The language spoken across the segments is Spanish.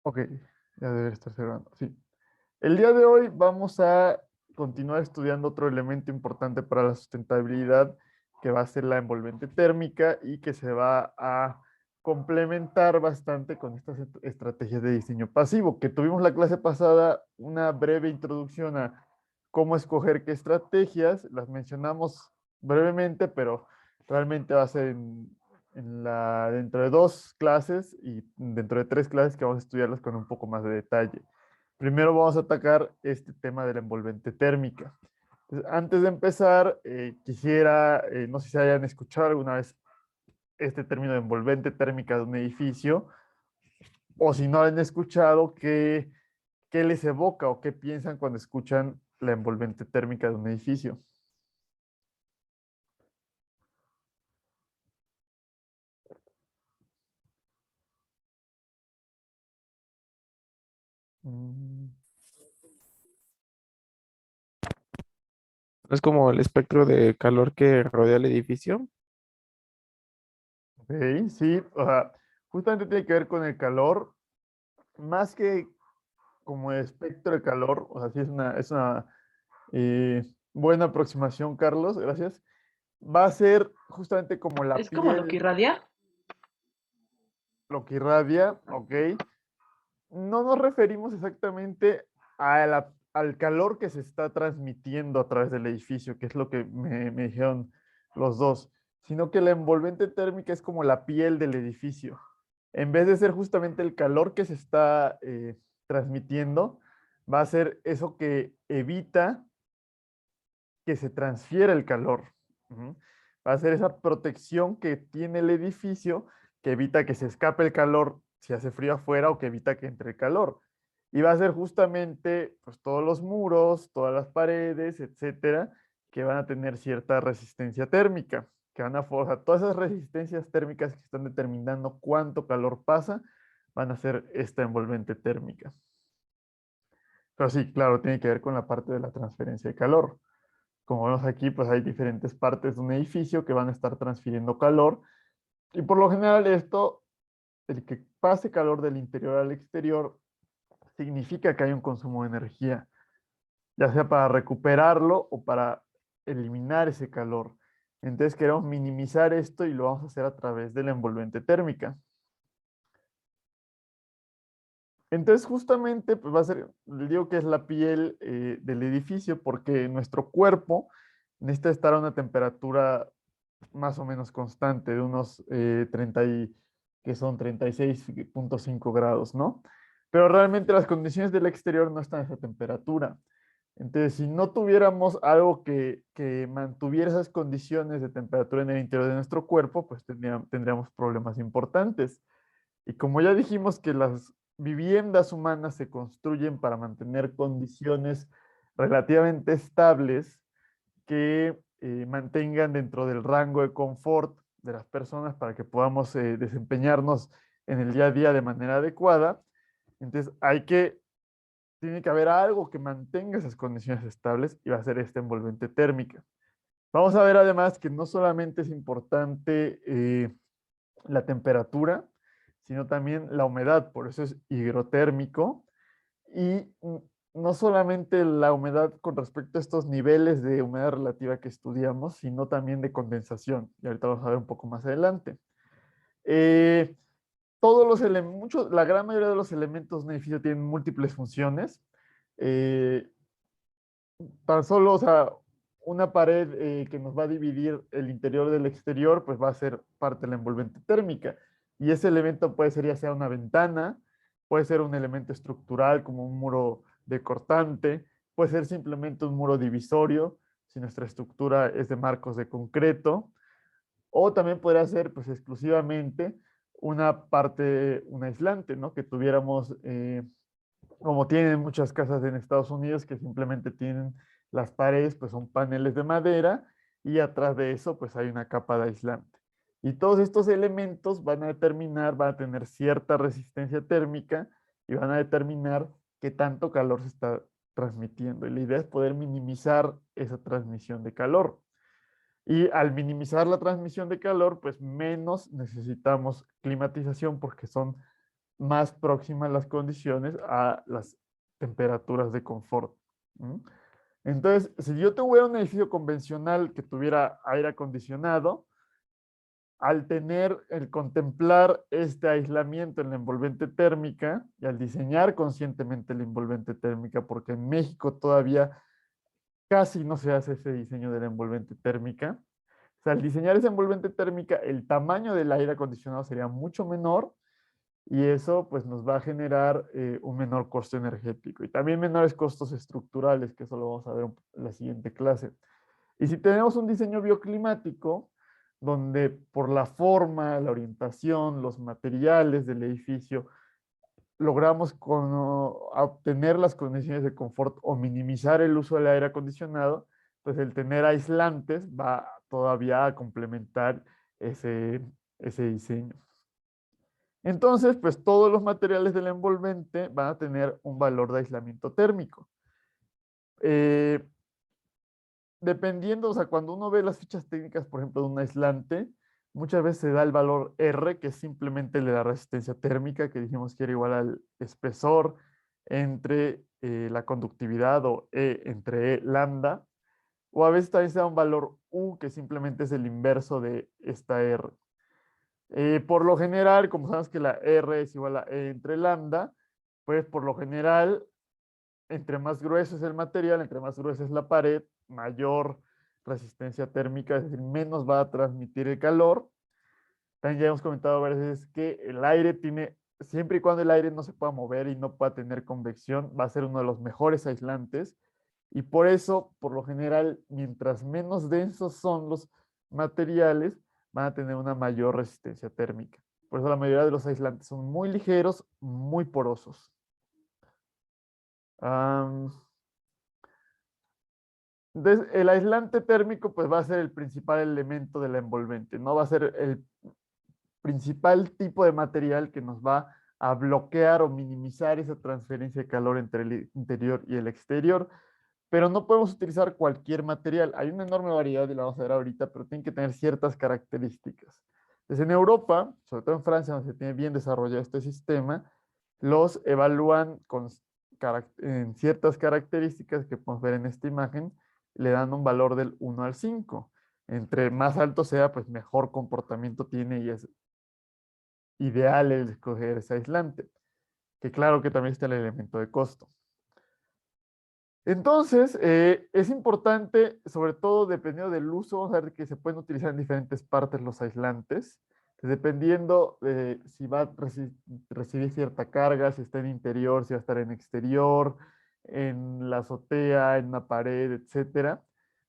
Ok, ya debe estar cerrando. Sí. El día de hoy vamos a continuar estudiando otro elemento importante para la sustentabilidad, que va a ser la envolvente térmica y que se va a complementar bastante con estas estrategias de diseño pasivo, que tuvimos la clase pasada una breve introducción a cómo escoger qué estrategias, las mencionamos brevemente, pero realmente va a ser dentro de 2 clases y dentro de 3 clases que vamos a estudiarlas con un poco más de detalle. Primero vamos a atacar este tema de la envolvente térmica. Entonces, antes de empezar, quisiera, no sé si hayan escuchado alguna vez este término de envolvente térmica de un edificio, o si no lo han escuchado, ¿qué les evoca o qué piensan cuando escuchan la envolvente térmica de un edificio? Mm, Es como el espectro de calor que rodea el edificio. ok, sí, o sea, justamente tiene que ver con el calor, más que como el espectro de calor, o sea, sí es una eh, buena aproximación, Carlos, gracias. Va a ser justamente como la Es como lo que piel, irradia. lo que irradia, ¿ok? No nos referimos exactamente al calor que se está transmitiendo a través del edificio, que es lo que me dijeron los dos, sino que la envolvente térmica es como la piel del edificio. En vez de ser justamente el calor que se está transmitiendo, va a ser eso que evita que se transfiera el calor. Ujú. Va a ser esa protección que tiene el edificio que evita que se escape el calor si hace frío afuera o que evita que entre el calor. Y va a ser justamente pues, todos los muros, todas las paredes, etcétera, que van a tener cierta resistencia térmica, que van a forzar todas esas resistencias térmicas que están determinando cuánto calor pasa, van a ser esta envolvente térmica. Pero sí, claro, tiene que ver con la parte de la transferencia de calor. Como vemos aquí, pues hay diferentes partes de un edificio que van a estar transfiriendo calor y por lo general esto, el que pase calor del interior al exterior, significa que hay un consumo de energía, ya sea para recuperarlo o para eliminar ese calor. Entonces queremos minimizar esto y lo vamos a hacer a través de la envolvente térmica. Entonces justamente pues va a ser, digo que es la piel del edificio porque nuestro cuerpo necesita estar a una temperatura más o menos constante, de unos 36,5 grados, ¿no? Pero realmente las condiciones del exterior no están a esa temperatura. Entonces, si no tuviéramos algo que mantuviera esas condiciones de temperatura en el interior de nuestro cuerpo, pues tendríamos problemas importantes. Y como ya dijimos que las viviendas humanas se construyen para mantener condiciones relativamente estables, que mantengan dentro del rango de confort de las personas para que podamos desempeñarnos en el día a día de manera adecuada. Entonces, tiene que haber algo que mantenga esas condiciones estables y va a ser esta envolvente térmica. Vamos a ver además que no solamente es importante la temperatura, sino también la humedad, por eso es higrotérmico. Y no solamente la humedad con respecto a estos niveles de humedad relativa que estudiamos, sino también de condensación. Y ahorita vamos a ver un poco más adelante. Eh, todos los elementos, la gran mayoría de los elementos de un edificio tienen múltiples funciones. Eh, tan solo, o sea, una pared que nos va a dividir el interior del exterior, pues va a ser parte de la envolvente térmica. Y ese elemento puede ser ya sea una ventana, puede ser un elemento estructural como un muro de cortante, puede ser simplemente un muro divisorio, si nuestra estructura es de marcos de concreto, o también podría ser pues exclusivamente una parte, un aislante, ¿no? Que tuviéramos como tienen muchas casas en Estados Unidos que simplemente tienen las paredes, pues son paneles de madera y atrás de eso pues hay una capa de aislante. Y todos estos elementos van a determinar, van a tener cierta resistencia térmica y van a determinar qué tanto calor se está transmitiendo. Y la idea es poder minimizar esa transmisión de calor. Y al minimizar la transmisión de calor, pues menos necesitamos climatización porque son más próximas las condiciones a las temperaturas de confort. ¿Mm? Entonces, si yo tuviera un edificio convencional que tuviera aire acondicionado, al tener, el contemplar este aislamiento en la envolvente térmica y al diseñar conscientemente la envolvente térmica, porque en México todavía casi no se hace ese diseño de la envolvente térmica. O sea, al diseñar esa envolvente térmica, el tamaño del aire acondicionado sería mucho menor y eso pues nos va a generar un menor costo energético y también menores costos estructurales, que eso lo vamos a ver en la siguiente clase. Y si tenemos un diseño bioclimático, donde por la forma, la orientación, los materiales del edificio, logramos obtener las condiciones de confort o minimizar el uso del aire acondicionado, pues el tener aislantes va todavía a complementar ese, ese diseño. Entonces, pues todos los materiales del envolvente van a tener un valor de aislamiento térmico. Eh, Dependiendo, o sea, cuando uno ve las fichas técnicas, por ejemplo, de un aislante, muchas veces se da el valor R, que es simplemente la resistencia térmica, que dijimos que era igual al espesor entre la conductividad o E entre E lambda, o a veces también se da un valor U, que simplemente es el inverso de esta R. Por lo general, como sabemos que la R es igual a E entre lambda, pues por lo general entre más grueso es el material, entre más gruesa es la pared, mayor resistencia térmica, es decir, menos va a transmitir el calor. También ya hemos comentado varias veces que el aire tiene, siempre y cuando el aire no se pueda mover y no pueda tener convección, va a ser uno de los mejores aislantes. Y por eso, por lo general, mientras menos densos son los materiales, van a tener una mayor resistencia térmica. Por eso la mayoría de los aislantes son muy ligeros, muy porosos. Um, Entonces, el aislante térmico pues va a ser el principal elemento de la envolvente, no va a ser el principal tipo de material que nos va a bloquear o minimizar esa transferencia de calor entre el interior y el exterior, pero no podemos utilizar cualquier material. Hay una enorme variedad y la vamos a ver ahorita, pero tienen que tener ciertas características. Entonces, en Europa, sobre todo en Francia, donde se tiene bien desarrollado este sistema, los evalúan en ciertas características que podemos ver en esta imagen, le dan un valor del 1 al 5. Entre más alto sea, pues mejor comportamiento tiene y es ideal el escoger ese aislante. Que claro que también está el elemento de costo. Entonces, es importante, sobre todo dependiendo del uso, vamos a ver que se pueden utilizar en diferentes partes los aislantes, dependiendo de si va a recibir cierta carga, si está en interior, si va a estar en exterior, en la azotea, en una pared, etcétera,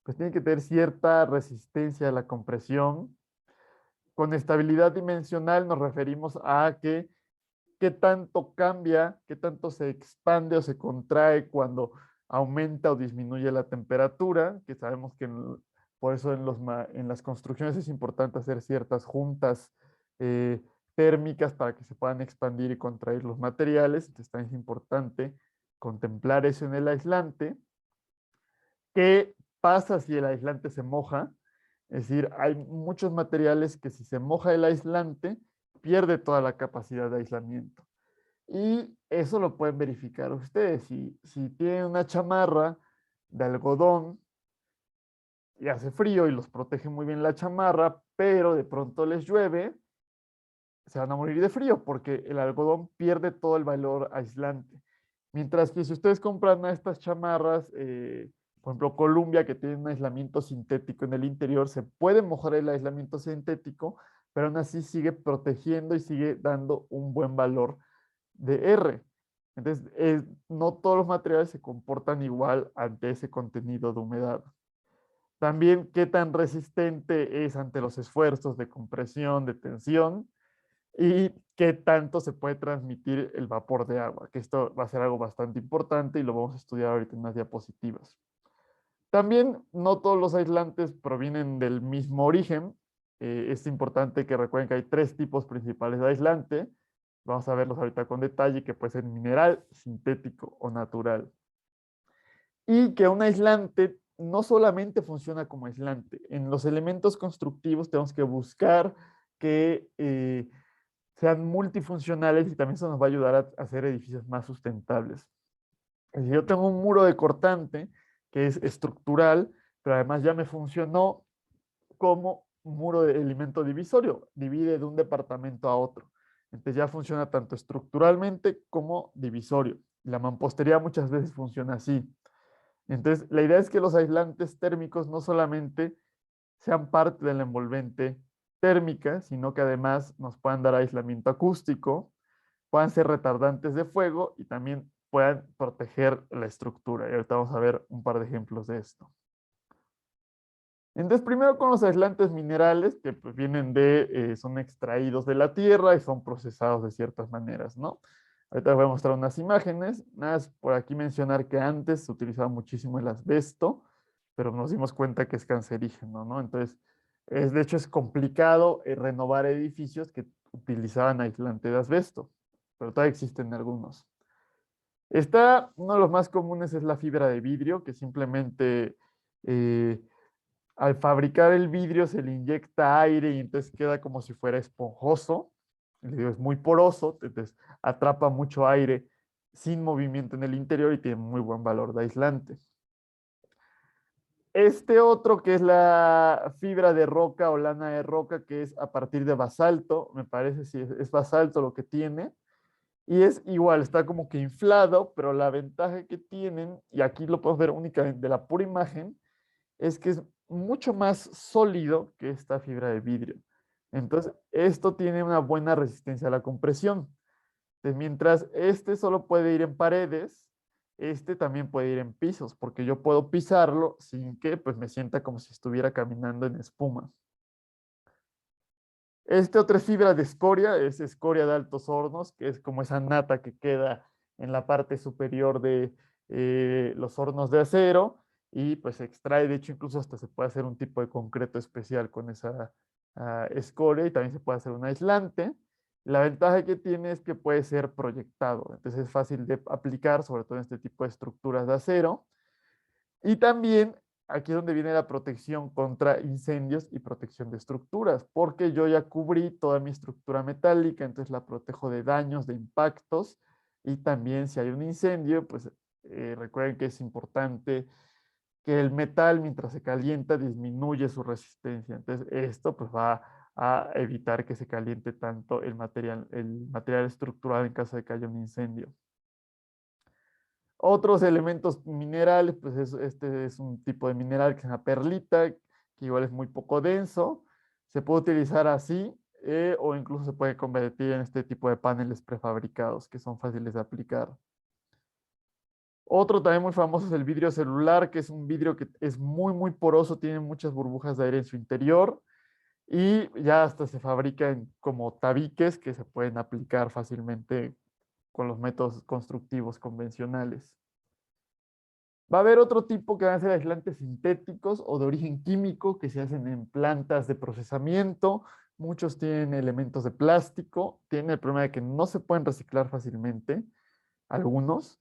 pues tiene que tener cierta resistencia a la compresión. Con estabilidad dimensional nos referimos a que qué tanto cambia, qué tanto se expande o se contrae cuando aumenta o disminuye la temperatura, que sabemos que por eso en las construcciones es importante hacer ciertas juntas eh, térmicas para que se puedan expandir y contraer los materiales. Entonces también es importante contemplar eso en el aislante. ¿Qué pasa si el aislante se moja? Es decir, hay muchos materiales que si se moja el aislante, pierde toda la capacidad de aislamiento. Y eso lo pueden verificar ustedes. Si tienen una chamarra de algodón y hace frío y los protege muy bien la chamarra, pero de pronto les llueve, se van a morir de frío porque el algodón pierde todo el valor aislante. Mientras que si ustedes compran una de estas chamarras, por ejemplo, Columbia, que tiene un aislamiento sintético en el interior, se puede mojar el aislamiento sintético, pero aún así sigue protegiendo y sigue dando un buen valor de R. Entonces, no todos los materiales se comportan igual ante ese contenido de humedad. También, qué tan resistente es ante los esfuerzos de compresión, de tensión, y qué tanto se puede transmitir el vapor de agua, que esto va a ser algo bastante importante y lo vamos a estudiar ahorita en unas diapositivas. También no todos los aislantes provienen del mismo origen. Es importante que recuerden que hay tres tipos principales de aislante. Vamos a verlos ahorita con detalle, que puede ser mineral, sintético o natural. Y que un aislante no solamente funciona como aislante. En los elementos constructivos tenemos que buscar que sean multifuncionales y también eso nos va a ayudar a hacer edificios más sustentables. Si yo tengo un muro de cortante que es estructural, pero además ya me funcionó como muro de elemento divisorio, divide de un departamento a otro. Entonces ya funciona tanto estructuralmente como divisorio. La mampostería muchas veces funciona así. Entonces, la idea es que los aislantes térmicos no solamente sean parte de la envolvente térmica, sino que además nos puedan dar aislamiento acústico, puedan ser retardantes de fuego y también puedan proteger la estructura. Y ahorita vamos a ver un par de ejemplos de esto. Entonces, primero con los aislantes minerales, que pues vienen son extraídos de la tierra y son procesados de ciertas maneras, ¿no? Ahorita les voy a mostrar unas imágenes. Nada más por aquí mencionar que antes se utilizaba muchísimo el asbesto, pero nos dimos cuenta que es cancerígeno, ¿no? Entonces, de hecho es complicado renovar edificios que utilizaban aislante de asbesto, pero todavía existen algunos. Uno de los más comunes es la fibra de vidrio, que simplemente eh, al fabricar el vidrio se le inyecta aire y entonces queda como si fuera esponjoso. Les digo, es muy poroso, entonces atrapa mucho aire sin movimiento en el interior y tiene muy buen valor de aislante. Este otro que es la fibra de roca o lana de roca, que es a partir de basalto, me parece si es basalto lo que tiene, y es igual, está como que inflado, pero la ventaja que tienen, y aquí lo podemos ver únicamente de la pura imagen, es que es mucho más sólido que esta fibra de vidrio. Entonces, esto tiene una buena resistencia a la compresión. Entonces, mientras este solo puede ir en paredes, este también puede ir en pisos, porque yo puedo pisarlo sin que pues, me sienta como si estuviera caminando en espuma. Otra fibra de escoria, es escoria de Altos Hornos, que es como esa nata que queda en la parte superior de los hornos de acero y pues se extrae, de hecho incluso hasta se puede hacer un tipo de concreto especial con esa escoria y también se puede hacer un aislante. La ventaja que tiene es que puede ser proyectado, entonces es fácil de aplicar, sobre todo en este tipo de estructuras de acero. Y también aquí es donde viene la protección contra incendios y protección de estructuras, porque yo ya cubrí toda mi estructura metálica, entonces la protejo de daños, de impactos, y también si hay un incendio, pues recuerden que es importante que el metal mientras se calienta disminuye su resistencia. Entonces esto pues va a evitar que se caliente tanto el material estructural en caso de que haya un incendio. Otros elementos minerales, pues este es un tipo de mineral que es una perlita, que igual es muy poco denso. Se puede utilizar así o incluso se puede convertir en este tipo de paneles prefabricados que son fáciles de aplicar. Otro también muy famoso es el vidrio celular, que es un vidrio que es muy poroso, tiene muchas burbujas de aire en su interior y ya hasta se fabrican como tabiques que se pueden aplicar fácilmente con los métodos constructivos convencionales. Va a haber otro tipo que van a ser aislantes sintéticos o de origen químico que se hacen en plantas de procesamiento. Muchos tienen elementos de plástico, tienen el problema de que no se pueden reciclar fácilmente, algunos.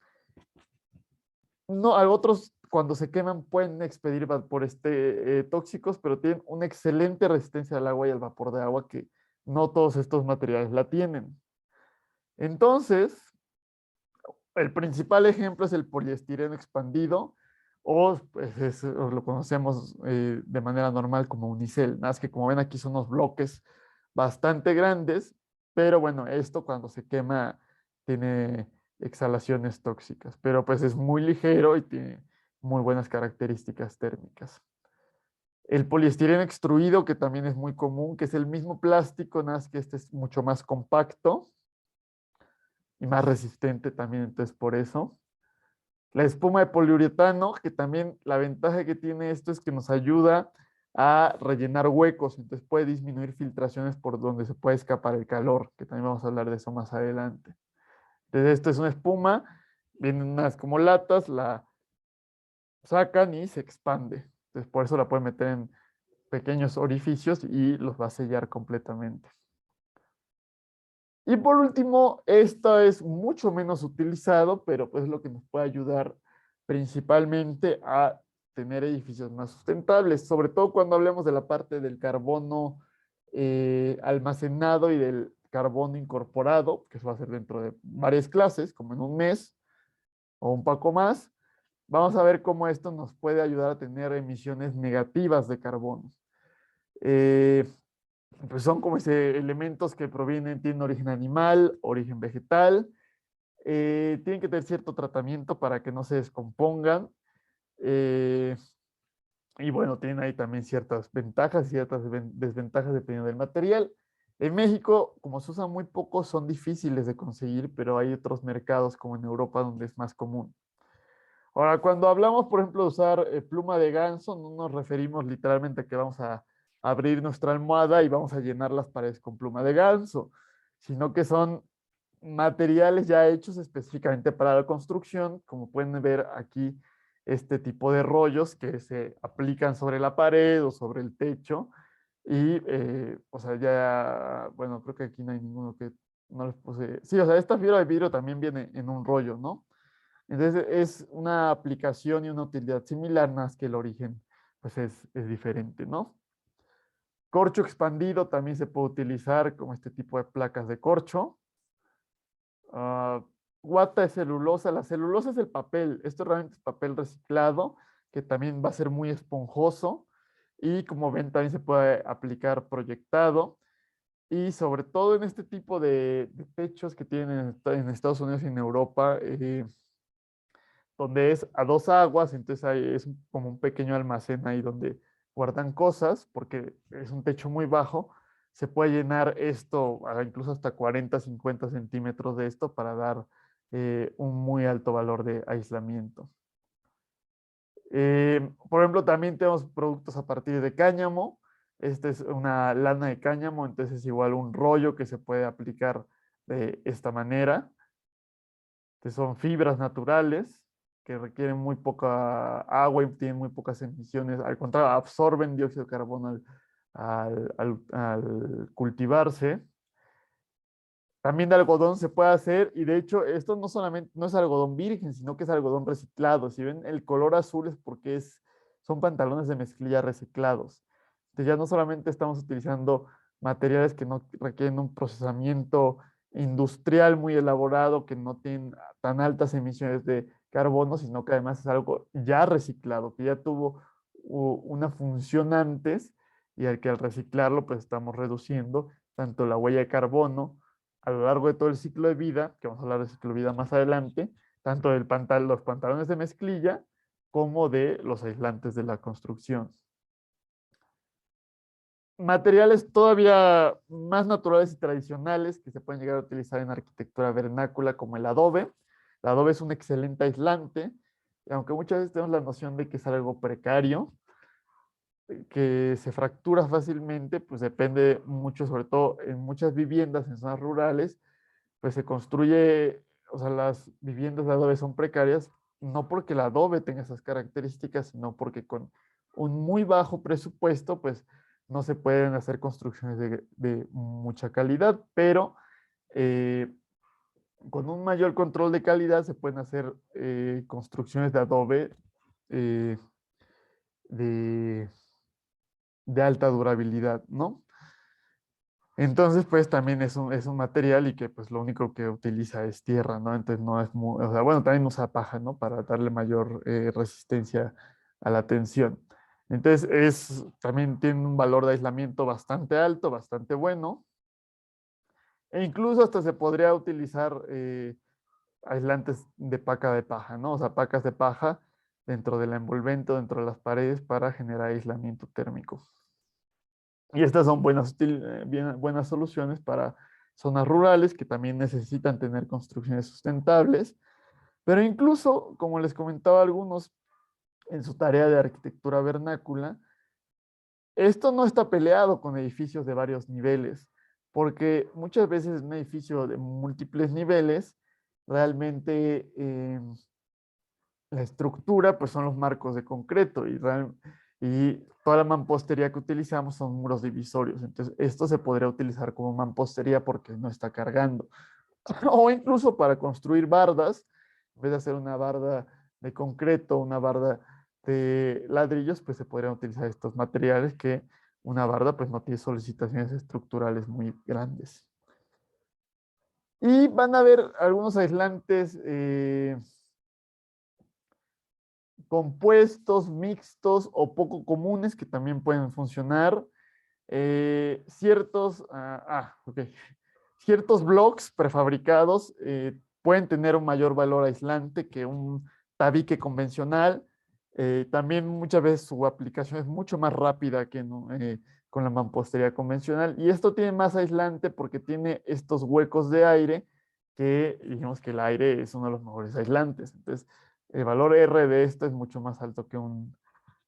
No, otros cuando se queman pueden expedir vapores tóxicos, pero tienen una excelente resistencia al agua y al vapor de agua que no todos estos materiales la tienen. Entonces, el principal ejemplo es el poliestireno expandido, o pues o lo conocemos de manera normal como unicel. Nada más que como ven aquí son unos bloques bastante grandes, pero bueno, esto cuando se quema tiene exhalaciones tóxicas, pero pues es muy ligero y tiene muy buenas características térmicas. El poliestireno extruido, que también es muy común, que es el mismo plástico, nada más que este es mucho más compacto y más resistente también, entonces por eso. La espuma de poliuretano, que también la ventaja que tiene esto es que nos ayuda a rellenar huecos, entonces puede disminuir filtraciones por donde se puede escapar el calor, que también vamos a hablar de eso más adelante. Entonces esto es una espuma, vienen unas como latas, la sacan y se expande. Entonces por eso la pueden meter en pequeños orificios y los va a sellar completamente. Y por último, esto es mucho menos utilizado, pero pues es lo que nos puede ayudar principalmente a tener edificios más sustentables, sobre todo cuando hablemos de la parte del carbono almacenado y del carbono incorporado, que eso va a ser dentro de varias clases, como en un mes o un poco más. Vamos a ver cómo esto nos puede ayudar a tener emisiones negativas de carbono. Eh, pues son como ese elementos que provienen, tienen origen animal, origen vegetal, tienen que tener cierto tratamiento para que no se descompongan. eh, y bueno, tienen ahí también ciertas ventajas y ciertas desventajas dependiendo del material. En México, como se usa muy poco, son difíciles de conseguir, pero hay otros mercados como en Europa donde es más común. Ahora, cuando hablamos, por ejemplo, de usar pluma de ganso, no nos referimos literalmente a que vamos a abrir nuestra almohada y vamos a llenar las paredes con pluma de ganso, sino que son materiales ya hechos específicamente para la construcción, como pueden ver aquí, este tipo de rollos que se aplican sobre la pared o sobre el techo. Y, o sea, ya, bueno, creo que aquí no hay ninguno que no les puse. Sí, o sea, esta fibra de vidrio también viene en un rollo, ¿no? Entonces es una aplicación y una utilidad similar, más que el origen pues es diferente, ¿no? Corcho expandido también se puede utilizar como este tipo de placas de corcho. Uh, guata es celulosa. La celulosa es el papel. Esto realmente es papel reciclado, que también va a ser muy esponjoso. Y como ven, también se puede aplicar proyectado. Y sobre todo en este tipo de techos que tienen en Estados Unidos y en Europa, donde es a dos aguas, entonces ahí es como un pequeño almacén ahí donde guardan cosas, porque es un techo muy bajo, se puede llenar esto, incluso hasta 40, 50 centímetros de esto para dar un muy alto valor de aislamiento. Por ejemplo, también tenemos productos a partir de cáñamo. Esta es una lana de cáñamo, entonces es igual un rollo que se puede aplicar de esta manera, que son fibras naturales que requieren muy poca agua y tienen muy pocas emisiones. Al contrario, absorben dióxido de carbono al cultivarse. También de algodón se puede hacer, y de hecho esto no solamente no es algodón virgen, sino que es algodón reciclado. Si ven el color azul es porque son pantalones de mezclilla reciclados. Entonces ya no solamente estamos utilizando materiales que no requieren un procesamiento industrial muy elaborado, que no tienen tan altas emisiones de carbono, sino que además es algo ya reciclado, que ya tuvo una función antes y al que al reciclarlo pues estamos reduciendo tanto la huella de carbono a lo largo de todo el ciclo de vida, que vamos a hablar de ciclo de vida más adelante, tanto los pantalones de mezclilla como de los aislantes de la construcción. Materiales todavía más naturales y tradicionales que se pueden llegar a utilizar en arquitectura vernácula, como el adobe. El adobe es un excelente aislante, y aunque muchas veces tenemos la noción de que es algo precario, que se fractura fácilmente, pues depende mucho, sobre todo en muchas viviendas en zonas rurales, pues se construye, o sea, las viviendas de adobe son precarias, no porque el adobe tenga esas características, sino porque con un muy bajo presupuesto, pues no se pueden hacer construcciones de mucha calidad, pero eh, con un mayor control de calidad se pueden hacer construcciones de adobe eh, de, de alta durabilidad, ¿no? Entonces, pues también es un material y que pues lo único que utiliza es tierra, ¿no? Entonces no es muy, o sea, bueno, también usa paja, ¿no? Para darle mayor resistencia a la tensión. Entonces, también tiene un valor de aislamiento bastante alto, bastante bueno. E incluso hasta se podría utilizar aislantes de paca de paja, ¿no? O sea, pacas de paja dentro del envolvente, dentro de las paredes para generar aislamiento térmico. Y estas son buenas soluciones para zonas rurales que también necesitan tener construcciones sustentables, pero incluso, como les comentaba a algunos en su tarea de arquitectura vernácula, esto no está peleado con edificios de varios niveles, porque muchas veces un edificio de múltiples niveles, realmente la estructura pues son los marcos de concreto y toda la mampostería que utilizamos son muros divisorios. Entonces, esto se podría utilizar como mampostería porque no está cargando. O incluso para construir bardas, en vez de hacer una barda de concreto, una barda de ladrillos, pues se podrían utilizar estos materiales que una barda pues no tiene solicitaciones estructurales muy grandes. Y van a haber algunos aislantes compuestos, mixtos o poco comunes que también pueden funcionar. Ok. Ciertos blocks prefabricados pueden tener un mayor valor aislante que un tabique convencional. También muchas veces su aplicación es mucho más rápida que con la mampostería convencional. Y esto tiene más aislante porque tiene estos huecos de aire que dijimos que el aire es uno de los mejores aislantes. Entonces, el valor R de esto es mucho más alto que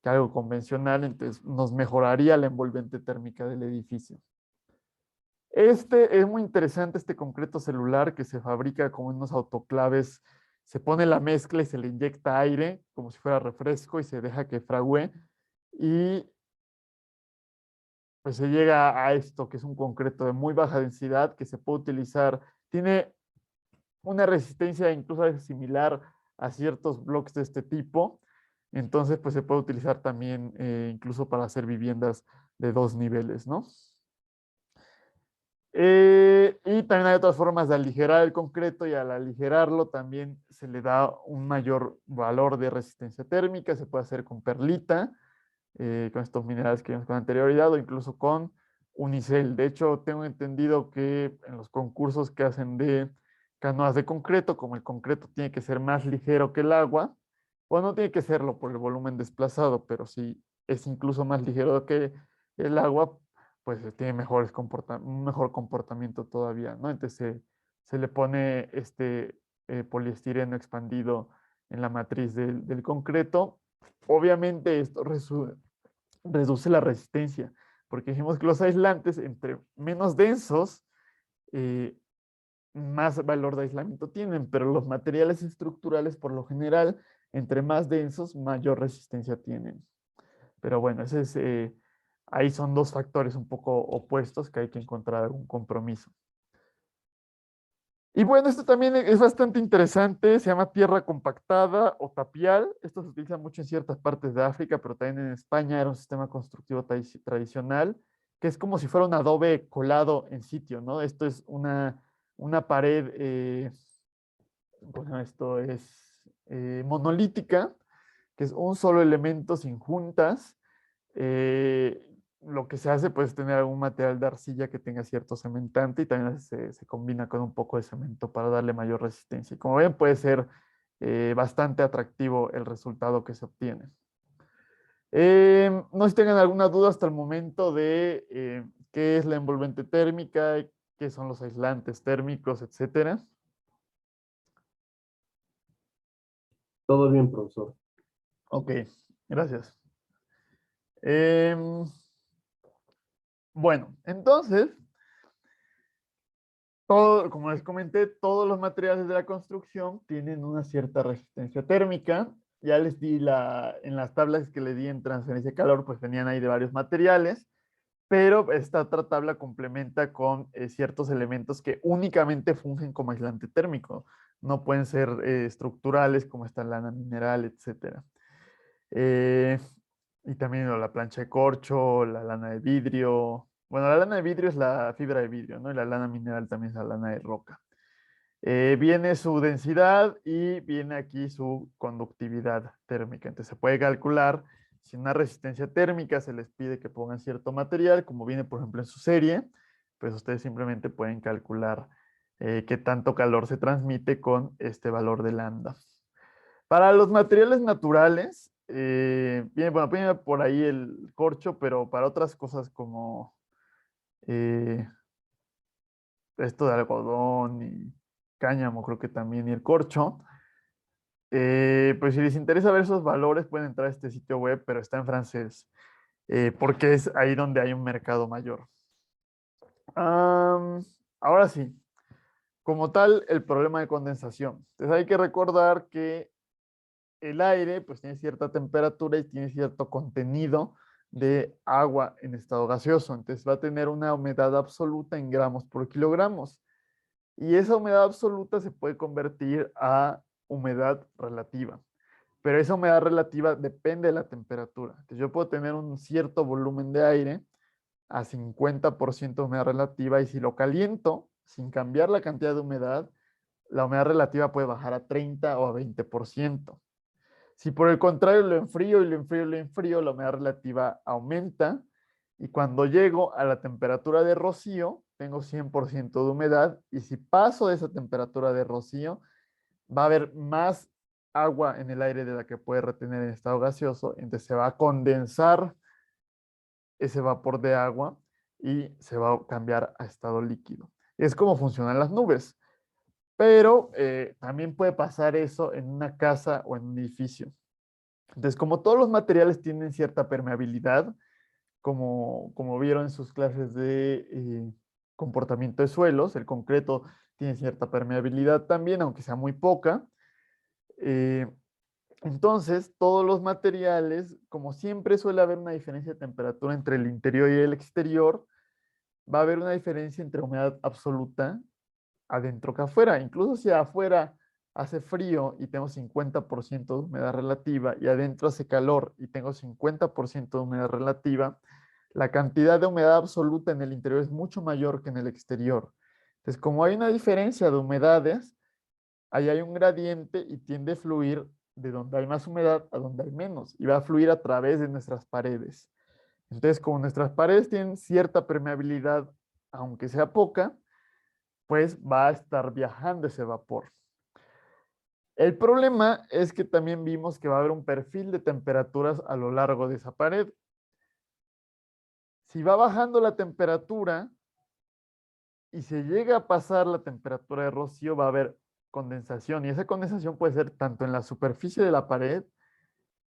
algo convencional, entonces nos mejoraría la envolvente térmica del edificio. Este es muy interesante, este concreto celular que se fabrica como en unos autoclaves. Se pone la mezcla y se le inyecta aire como si fuera refresco y se deja que fragüe. Y pues se llega a esto, que es un concreto de muy baja densidad que se puede utilizar. Tiene una resistencia incluso a veces similar a ciertos bloques de este tipo. Entonces, pues se puede utilizar también incluso para hacer viviendas de 2 niveles, ¿no? Y también hay otras formas de aligerar el concreto y al aligerarlo también se le da un mayor valor de resistencia térmica, se puede hacer con perlita, con estos minerales que vimos con anterioridad o incluso con unicel. De hecho, tengo entendido que en los concursos que hacen de canoas de concreto, como el concreto tiene que ser más ligero que el agua, bueno, no tiene que serlo por el volumen desplazado, pero si es incluso más ligero que el agua, pues tiene un mejor comportamiento todavía, ¿no? Entonces se le pone este poliestireno expandido en la matriz del concreto. Obviamente esto reduce la resistencia, porque dijimos que los aislantes, entre menos densos, eh, más valor de aislamiento tienen, pero los materiales estructurales, por lo general, entre más densos, mayor resistencia tienen. Pero bueno, ahí son dos factores un poco opuestos que hay que encontrar un compromiso. Y bueno, esto también es bastante interesante, se llama tierra compactada o tapial. Esto se utiliza mucho en ciertas partes de África, pero también en España era un sistema constructivo tradicional, que es como si fuera un adobe colado en sitio, ¿no? Esto es una pared, bueno, esto es monolítica, que es un solo elemento sin juntas. Lo que se hace pues tener algún material de arcilla que tenga cierto cementante y también se combina con un poco de cemento para darle mayor resistencia. Y como ven, puede ser bastante atractivo el resultado que se obtiene. No sé si tengan alguna duda hasta el momento de qué es la envolvente térmica, qué son los aislantes térmicos, etcétera. Todo bien, profesor. Ok, gracias. Em, bueno, entonces, como les comenté, todos los materiales de la construcción tienen una cierta resistencia térmica. Ya les di en las tablas que le di en transferencia de calor, pues venían ahí de varios materiales, pero esta otra tabla complementa con ciertos elementos que únicamente fungen como aislante térmico. No pueden ser estructurales como esta lana mineral, etcétera. Eh, y también la plancha de corcho, la lana de vidrio. Bueno, la lana de vidrio es la fibra de vidrio, ¿no? Y la lana mineral también es la lana de roca. Viene su densidad y viene aquí su conductividad térmica. Entonces se puede calcular si una resistencia térmica se les pide que pongan cierto material, como viene por ejemplo en su serie, pues ustedes simplemente pueden calcular qué tanto calor se transmite con este valor de lambda. Para los materiales naturales, viene por ahí el corcho, pero para otras cosas como eh, esto de algodón y cáñamo, creo que también, y el corcho, pues si les interesa ver esos valores, pueden entrar a este sitio web, pero está en francés, porque es ahí donde hay un mercado mayor. Ahora sí, como tal, el problema de condensación. Entonces hay que recordar que el aire pues tiene cierta temperatura y tiene cierto contenido de agua en estado gaseoso. Entonces va a tener una humedad absoluta en gramos por kilogramos. Y esa humedad absoluta se puede convertir a humedad relativa. Pero esa humedad relativa depende de la temperatura. Entonces yo puedo tener un cierto volumen de aire a 50% de humedad relativa y si lo caliento, sin cambiar la cantidad de humedad, la humedad relativa puede bajar a 30 o a 20%. Si por el contrario lo enfrío y lo enfrío y lo enfrío, la humedad relativa aumenta y cuando llego a la temperatura de rocío, tengo 100% de humedad y si paso de esa temperatura de rocío, va a haber más agua en el aire de la que puede retener en estado gaseoso, entonces se va a condensar ese vapor de agua y se va a cambiar a estado líquido. Es como funcionan las nubes, pero también puede pasar eso en una casa o en un edificio. Entonces, como todos los materiales tienen cierta permeabilidad, como vieron en sus clases de comportamiento de suelos, el concreto tiene cierta permeabilidad también, aunque sea muy poca. Eh, entonces, todos los materiales, como siempre suele haber una diferencia de temperatura entre el interior y el exterior, va a haber una diferencia entre humedad absoluta adentro que afuera. Incluso si afuera hace frío y tengo 50% de humedad relativa y adentro hace calor y tengo 50% de humedad relativa, la cantidad de humedad absoluta en el interior es mucho mayor que en el exterior. Entonces, como hay una diferencia de humedades, ahí hay un gradiente y tiende a fluir de donde hay más humedad a donde hay menos y va a fluir a través de nuestras paredes. Entonces, como nuestras paredes tienen cierta permeabilidad, aunque sea poca, pues va a estar viajando ese vapor. El problema es que también vimos que va a haber un perfil de temperaturas a lo largo de esa pared. Si va bajando la temperatura y se llega a pasar la temperatura de rocío, va a haber condensación y esa condensación puede ser tanto en la superficie de la pared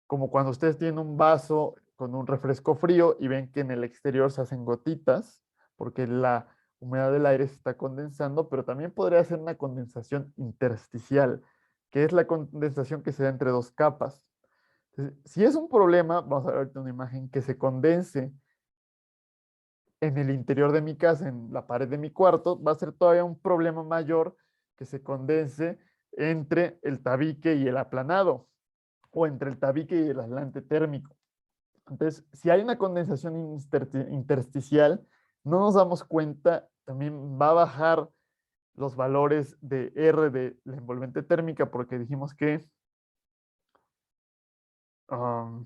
como cuando ustedes tienen un vaso con un refresco frío y ven que en el exterior se hacen gotitas porque la humedad del aire se está condensando, pero también podría ser una condensación intersticial, que es la condensación que se da entre dos capas. Entonces, si es un problema, vamos a ver ahorita una imagen, que se condense en el interior de mi casa, en la pared de mi cuarto, va a ser todavía un problema mayor que se condense entre el tabique y el aplanado, o entre el tabique y el aislante térmico. Entonces, si hay una condensación intersticial, no nos damos cuenta, también va a bajar los valores de R de la envolvente térmica, porque dijimos que um,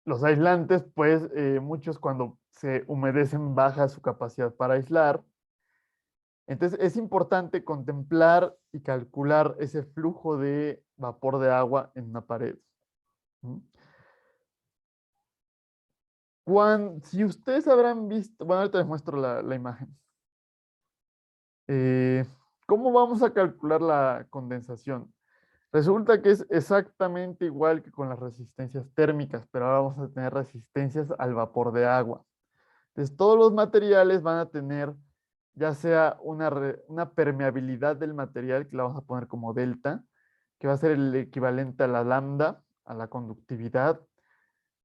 los aislantes, pues muchos cuando se humedecen baja su capacidad para aislar. Entonces es importante contemplar y calcular ese flujo de vapor de agua en una pared. ¿Mm? Si ustedes habrán visto, bueno, ahorita les muestro la imagen. Eh, ¿Cómo vamos a calcular la condensación? Resulta que es exactamente igual que con las resistencias térmicas, pero ahora vamos a tener resistencias al vapor de agua. Entonces, todos los materiales van a tener ya sea una permeabilidad del material, que la vamos a poner como delta, que va a ser el equivalente a la lambda, a la conductividad,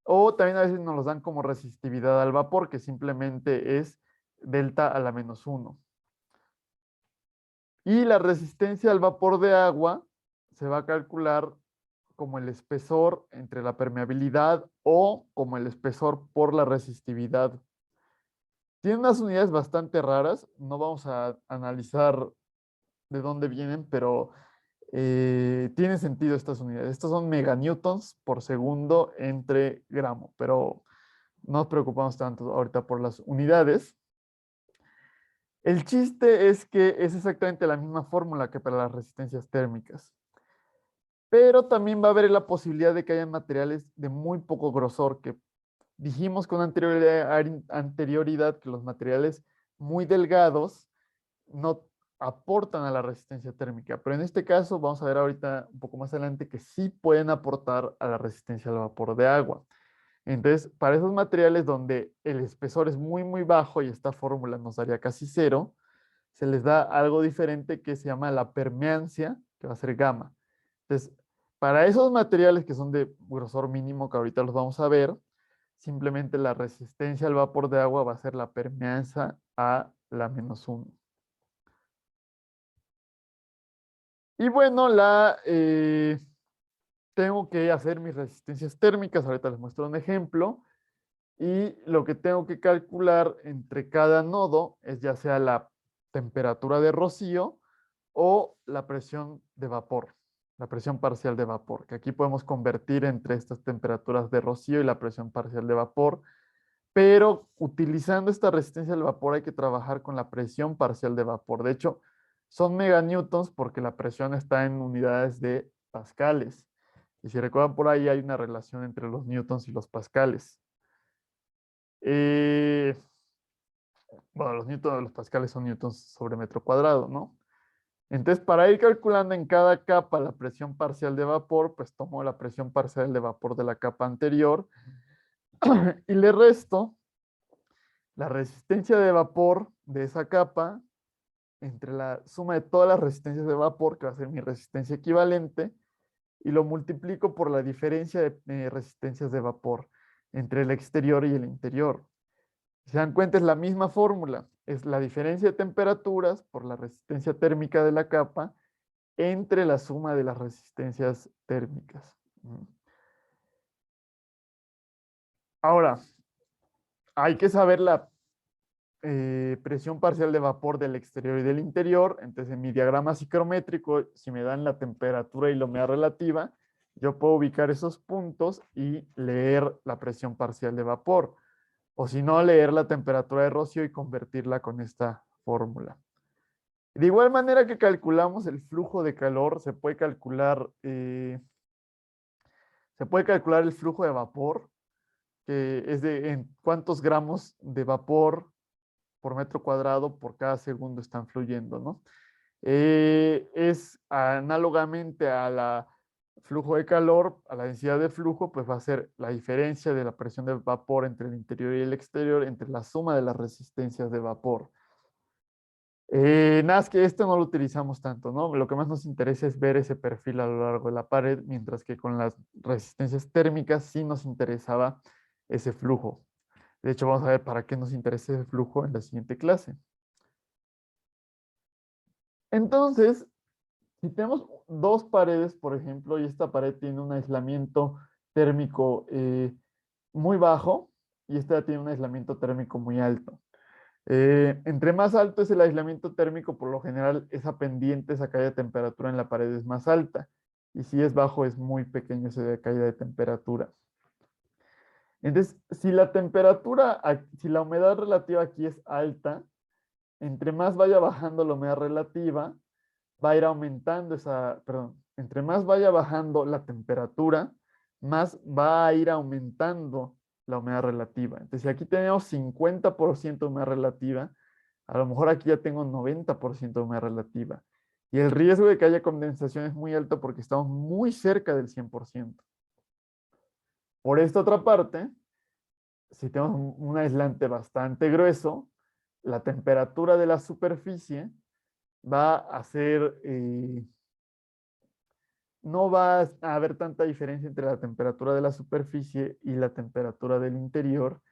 o también a veces nos los dan como resistividad al vapor, que simplemente es delta a la menos 1. Y la resistencia al vapor de agua se va a calcular como el espesor entre la permeabilidad o como el espesor por la resistividad. Tiene unas unidades bastante raras, no vamos a analizar de dónde vienen, pero tiene sentido estas unidades. Estas son meganewtons por segundo entre gramo, pero no nos preocupamos tanto ahorita por las unidades. El chiste es que es exactamente la misma fórmula que para las resistencias térmicas. Pero también va a haber la posibilidad de que haya materiales de muy poco grosor, que dijimos con anterioridad que los materiales muy delgados no aportan a la resistencia térmica, pero en este caso vamos a ver ahorita un poco más adelante que sí pueden aportar a la resistencia al vapor de agua. Entonces, para esos materiales donde el espesor es muy, muy bajo y esta fórmula nos daría casi cero, se les da algo diferente que se llama la permeancia, que va a ser gamma. Entonces, para esos materiales que son de grosor mínimo, que ahorita los vamos a ver, simplemente la resistencia al vapor de agua va a ser la permeanza a la menos 1. Y bueno, tengo que hacer mis resistencias térmicas. Ahorita les muestro un ejemplo. Y lo que tengo que calcular entre cada nodo es ya sea la temperatura de rocío o la presión de vapor, la presión parcial de vapor, que aquí podemos convertir entre estas temperaturas de rocío y la presión parcial de vapor, pero utilizando esta resistencia al vapor hay que trabajar con la presión parcial de vapor. De hecho, son meganewtons porque la presión está en unidades de pascales. Y si recuerdan por ahí hay una relación entre los newtons y los pascales. Eh, bueno, los newtons, los pascales son newtons sobre metro cuadrado, ¿no? Entonces, para ir calculando en cada capa la presión parcial de vapor, pues tomo la presión parcial de vapor de la capa anterior y le resto la resistencia de vapor de esa capa entre la suma de todas las resistencias de vapor, que va a ser mi resistencia equivalente, y lo multiplico por la diferencia de resistencias de vapor entre el exterior y el interior. Si se dan cuenta, es la misma fórmula. Es la diferencia de temperaturas por la resistencia térmica de la capa entre la suma de las resistencias térmicas. Ahora, hay que saber la presión parcial de vapor del exterior y del interior. Entonces, en mi diagrama psicométrico, si me dan la temperatura y la humedad relativa, yo puedo ubicar esos puntos y leer la presión parcial de vapor. O si no, leer la temperatura de rocío y convertirla con esta fórmula. De igual manera que calculamos el flujo de calor, se puede calcular el flujo de vapor, que es de en cuántos gramos de vapor por metro cuadrado por cada segundo están fluyendo, ¿no? Es análogamente a la flujo de calor, a la densidad de flujo, pues va a ser la diferencia de la presión de vapor entre el interior y el exterior, entre la suma de las resistencias de vapor. Nada, es que esto no lo utilizamos tanto, ¿no? Lo que más nos interesa es ver ese perfil a lo largo de la pared, mientras que con las resistencias térmicas sí nos interesaba ese flujo. De hecho, vamos a ver para qué nos interesa ese flujo en la siguiente clase. Entonces, si tenemos dos paredes, por ejemplo, y esta pared tiene un aislamiento térmico muy bajo y esta tiene un aislamiento térmico muy alto. Entre más alto es el aislamiento térmico, por lo general esa pendiente, esa caída de temperatura en la pared es más alta. Y si es bajo, es muy pequeño esa caída de temperatura. Entonces, si la temperatura, si la humedad relativa aquí es alta, entre más vaya bajando la humedad relativa, va a ir aumentando entre más vaya bajando la temperatura, más va a ir aumentando la humedad relativa. Entonces, si aquí tenemos 50% de humedad relativa, a lo mejor aquí ya tengo 90% de humedad relativa. Y el riesgo de que haya condensación es muy alto porque estamos muy cerca del 100%. Por esta otra parte, si tenemos un aislante bastante grueso, la temperatura de la superficie va a ser, no va a haber tanta diferencia entre la temperatura de la superficie y la temperatura del interior,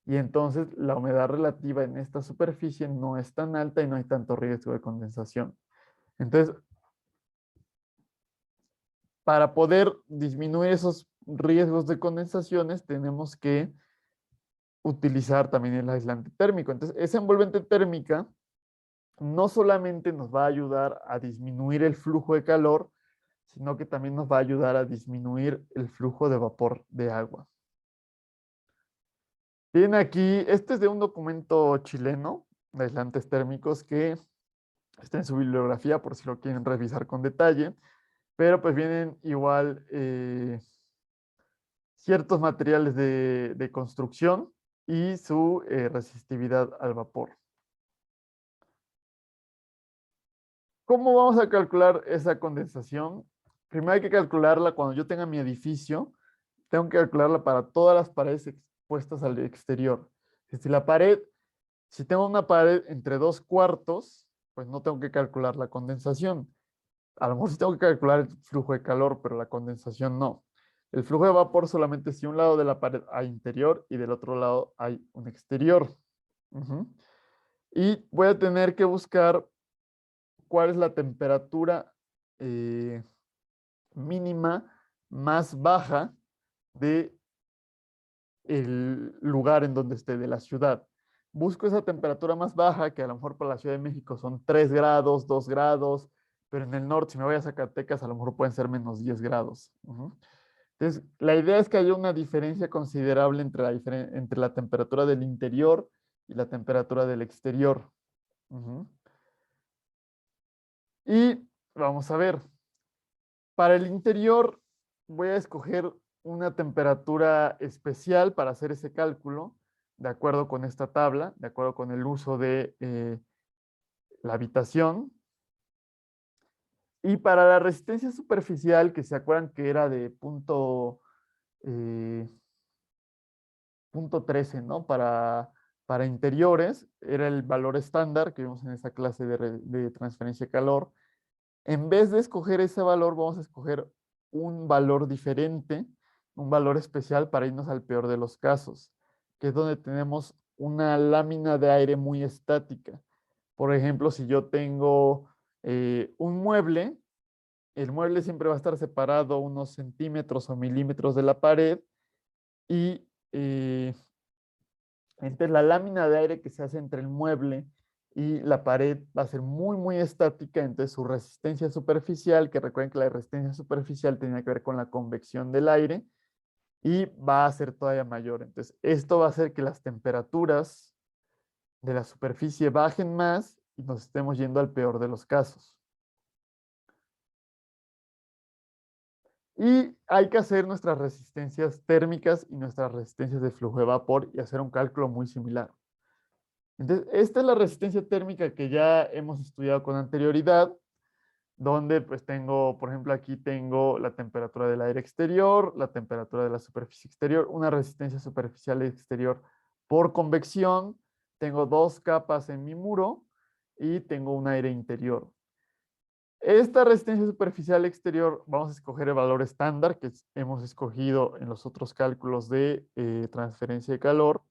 y entonces la humedad relativa en esta superficie no es tan alta y no hay tanto riesgo de condensación. Entonces, para poder disminuir esos riesgos de condensaciones, tenemos que utilizar también el aislante térmico. Entonces, esa envolvente térmica no solamente nos va a ayudar a disminuir el flujo de calor, sino que también nos va a ayudar a disminuir el flujo de vapor de agua. Bien, aquí, este es de un documento chileno de aislantes térmicos que está en su bibliografía por si lo quieren revisar con detalle, pero pues vienen igual ciertos materiales de construcción y su resistividad al vapor. ¿Cómo vamos a calcular esa condensación? Primero hay que calcularla cuando yo tenga mi edificio, tengo que calcularla para todas las paredes expuestas al exterior. Si tengo una pared entre 2/4, pues no tengo que calcular la condensación. A lo mejor sí tengo que calcular el flujo de calor, pero la condensación no. El flujo de vapor solamente si un lado de la pared hay interior y del otro lado hay un exterior. Y voy a tener que buscar cuál es la temperatura mínima más baja de el lugar en donde esté de la ciudad. Busco esa temperatura más baja, que a lo mejor para la Ciudad de México son 3 grados, 2 grados, pero en el norte, si me voy a Zacatecas, a lo mejor pueden ser menos 10 grados. Entonces, la idea es que haya una diferencia considerable entre la temperatura del interior y la temperatura del exterior. Y vamos a ver, para el interior voy a escoger una temperatura especial para hacer ese cálculo, de acuerdo con esta tabla, de acuerdo con el uso de la habitación. Y para la resistencia superficial, que se acuerdan que era de punto 13, ¿no? Para interiores, era el valor estándar que vimos en esa clase de transferencia de calor. En vez de escoger ese valor, vamos a escoger un valor diferente, un valor especial para irnos al peor de los casos, que es donde tenemos una lámina de aire muy estática. Por ejemplo, si yo tengo un mueble, el mueble siempre va a estar separado unos centímetros o milímetros de la pared y entonces la lámina de aire que se hace entre el mueble y la pared va a ser muy, muy estática. Entonces su resistencia superficial, que recuerden que la resistencia superficial tenía que ver con la convección del aire, y va a ser todavía mayor. Entonces esto va a hacer que las temperaturas de la superficie bajen más y nos estemos yendo al peor de los casos. Y hay que hacer nuestras resistencias térmicas y nuestras resistencias de flujo de vapor y hacer un cálculo muy similar. Entonces, esta es la resistencia térmica que ya hemos estudiado con anterioridad, donde pues tengo, por ejemplo, aquí tengo la temperatura del aire exterior, la temperatura de la superficie exterior, una resistencia superficial exterior por convección, tengo 2 capas en mi muro y tengo un aire interior. Esta resistencia superficial exterior, vamos a escoger el valor estándar que hemos escogido en los otros cálculos de transferencia de calor.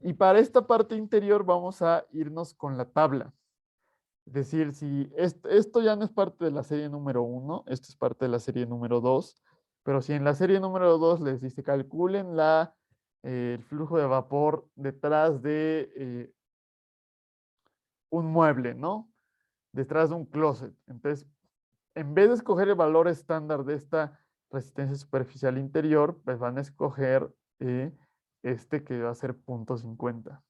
Y para esta parte interior vamos a irnos con la tabla. Es decir, si esto ya no es parte de la serie número 1, esto es parte de la serie número 2, pero si en la serie número 2 les dice calculen el flujo de vapor detrás de un mueble, ¿no? Detrás de un closet. Entonces, en vez de escoger el valor estándar de esta resistencia superficial interior, pues van a escoger este que va a ser 0.50.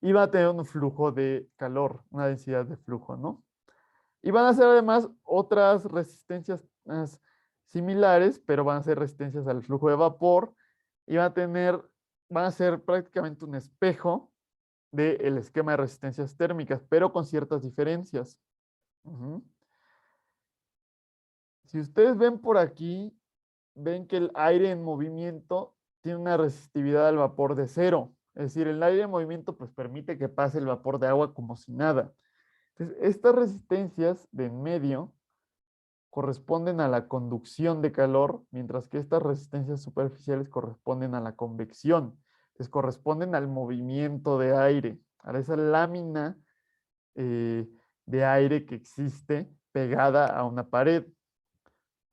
Y va a tener un flujo de calor, una densidad de flujo, ¿no? Y van a ser además otras resistencias similares, pero van a ser resistencias al flujo de vapor y van a ser prácticamente un espejo del esquema de resistencias térmicas, pero con ciertas diferencias. Si ustedes ven por aquí, ven que el aire en movimiento tiene una resistividad al vapor de 0. Es decir, el aire en movimiento pues permite que pase el vapor de agua como si nada. Entonces, estas resistencias de en medio corresponden a la conducción de calor, mientras que estas resistencias superficiales corresponden a la convección. Entonces, corresponden al movimiento de aire, a esa lámina de aire que existe pegada a una pared.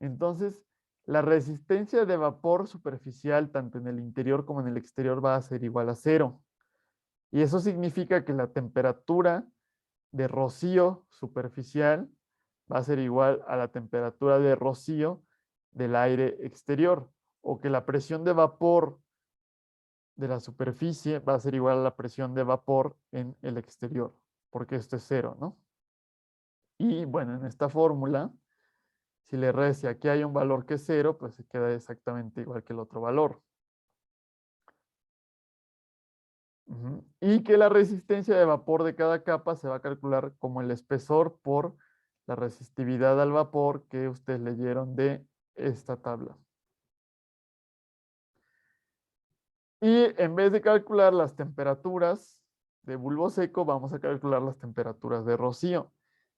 Entonces, la resistencia de vapor superficial, tanto en el interior como en el exterior, va a ser igual a 0. Y eso significa que la temperatura de rocío superficial va a ser igual a la temperatura de rocío del aire exterior, o que la presión de vapor de la superficie va a ser igual a la presión de vapor en el exterior, porque esto es 0, ¿no? Y bueno, en esta fórmula, si le resta, si aquí hay un valor que es 0, pues se queda exactamente igual que el otro valor. Y que la resistencia de vapor de cada capa se va a calcular como el espesor por la resistividad al vapor que ustedes leyeron de esta tabla. Y en vez de calcular las temperaturas de bulbo seco, vamos a calcular las temperaturas de rocío.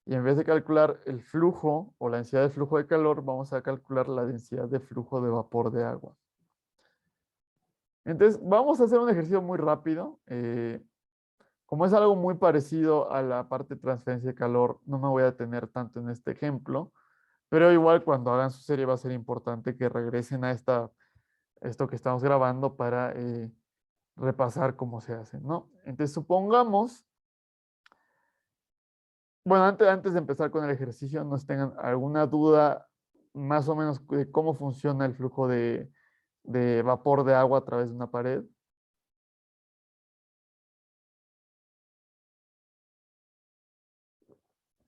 Y en vez de calcular el flujo o la densidad de flujo de calor, vamos a calcular la densidad de flujo de vapor de agua. Entonces, vamos a hacer un ejercicio muy rápido. Como es algo muy parecido a la parte de transferencia de calor, no me voy a detener tanto en este ejemplo, pero igual cuando hagan su serie va a ser importante que regresen a esto que estamos grabando para repasar cómo se hace, ¿no? Entonces, supongamos, bueno, antes de empezar con el ejercicio, nos tengan alguna duda más o menos de cómo funciona el flujo de vapor de agua a través de una pared.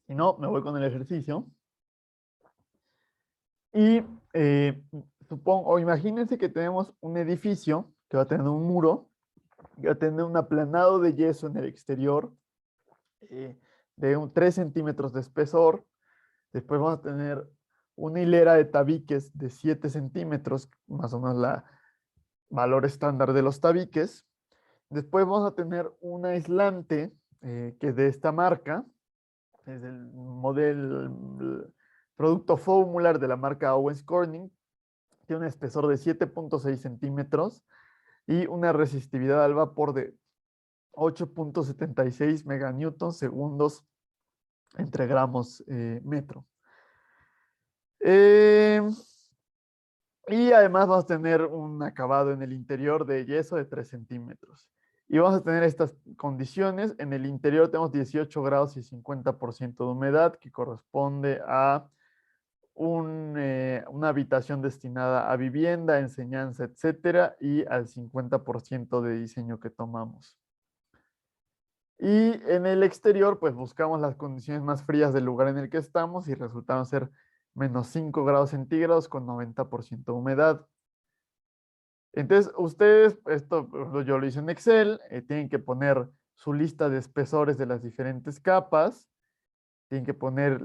Si no, me voy con el ejercicio. Y supongo, o imagínense que tenemos un edificio que va a tener un muro, que va a tener un aplanado de yeso en el exterior eh, de 3 centímetros de espesor. Después vamos a tener una hilera de tabiques de 7 centímetros, más o menos la valor estándar de los tabiques. Después vamos a tener un aislante que es de esta marca, es el modelo producto Foamular de la marca Owens Corning. Tiene un espesor de 7.6 centímetros y una resistividad al vapor de 8.76 meganewtons segundos entre gramos metro. Y además vamos a tener un acabado en el interior de yeso de 3 centímetros. Y vamos a tener estas condiciones. En el interior tenemos 18 grados y 50% de humedad, que corresponde a una habitación destinada a vivienda, enseñanza, etcétera, y al 50% de diseño que tomamos. Y en el exterior, pues buscamos las condiciones más frías del lugar en el que estamos y resultaron ser menos 5 grados centígrados con 90% de humedad. Entonces, ustedes, esto yo lo hice en Excel, tienen que poner su lista de espesores de las diferentes capas, tienen que poner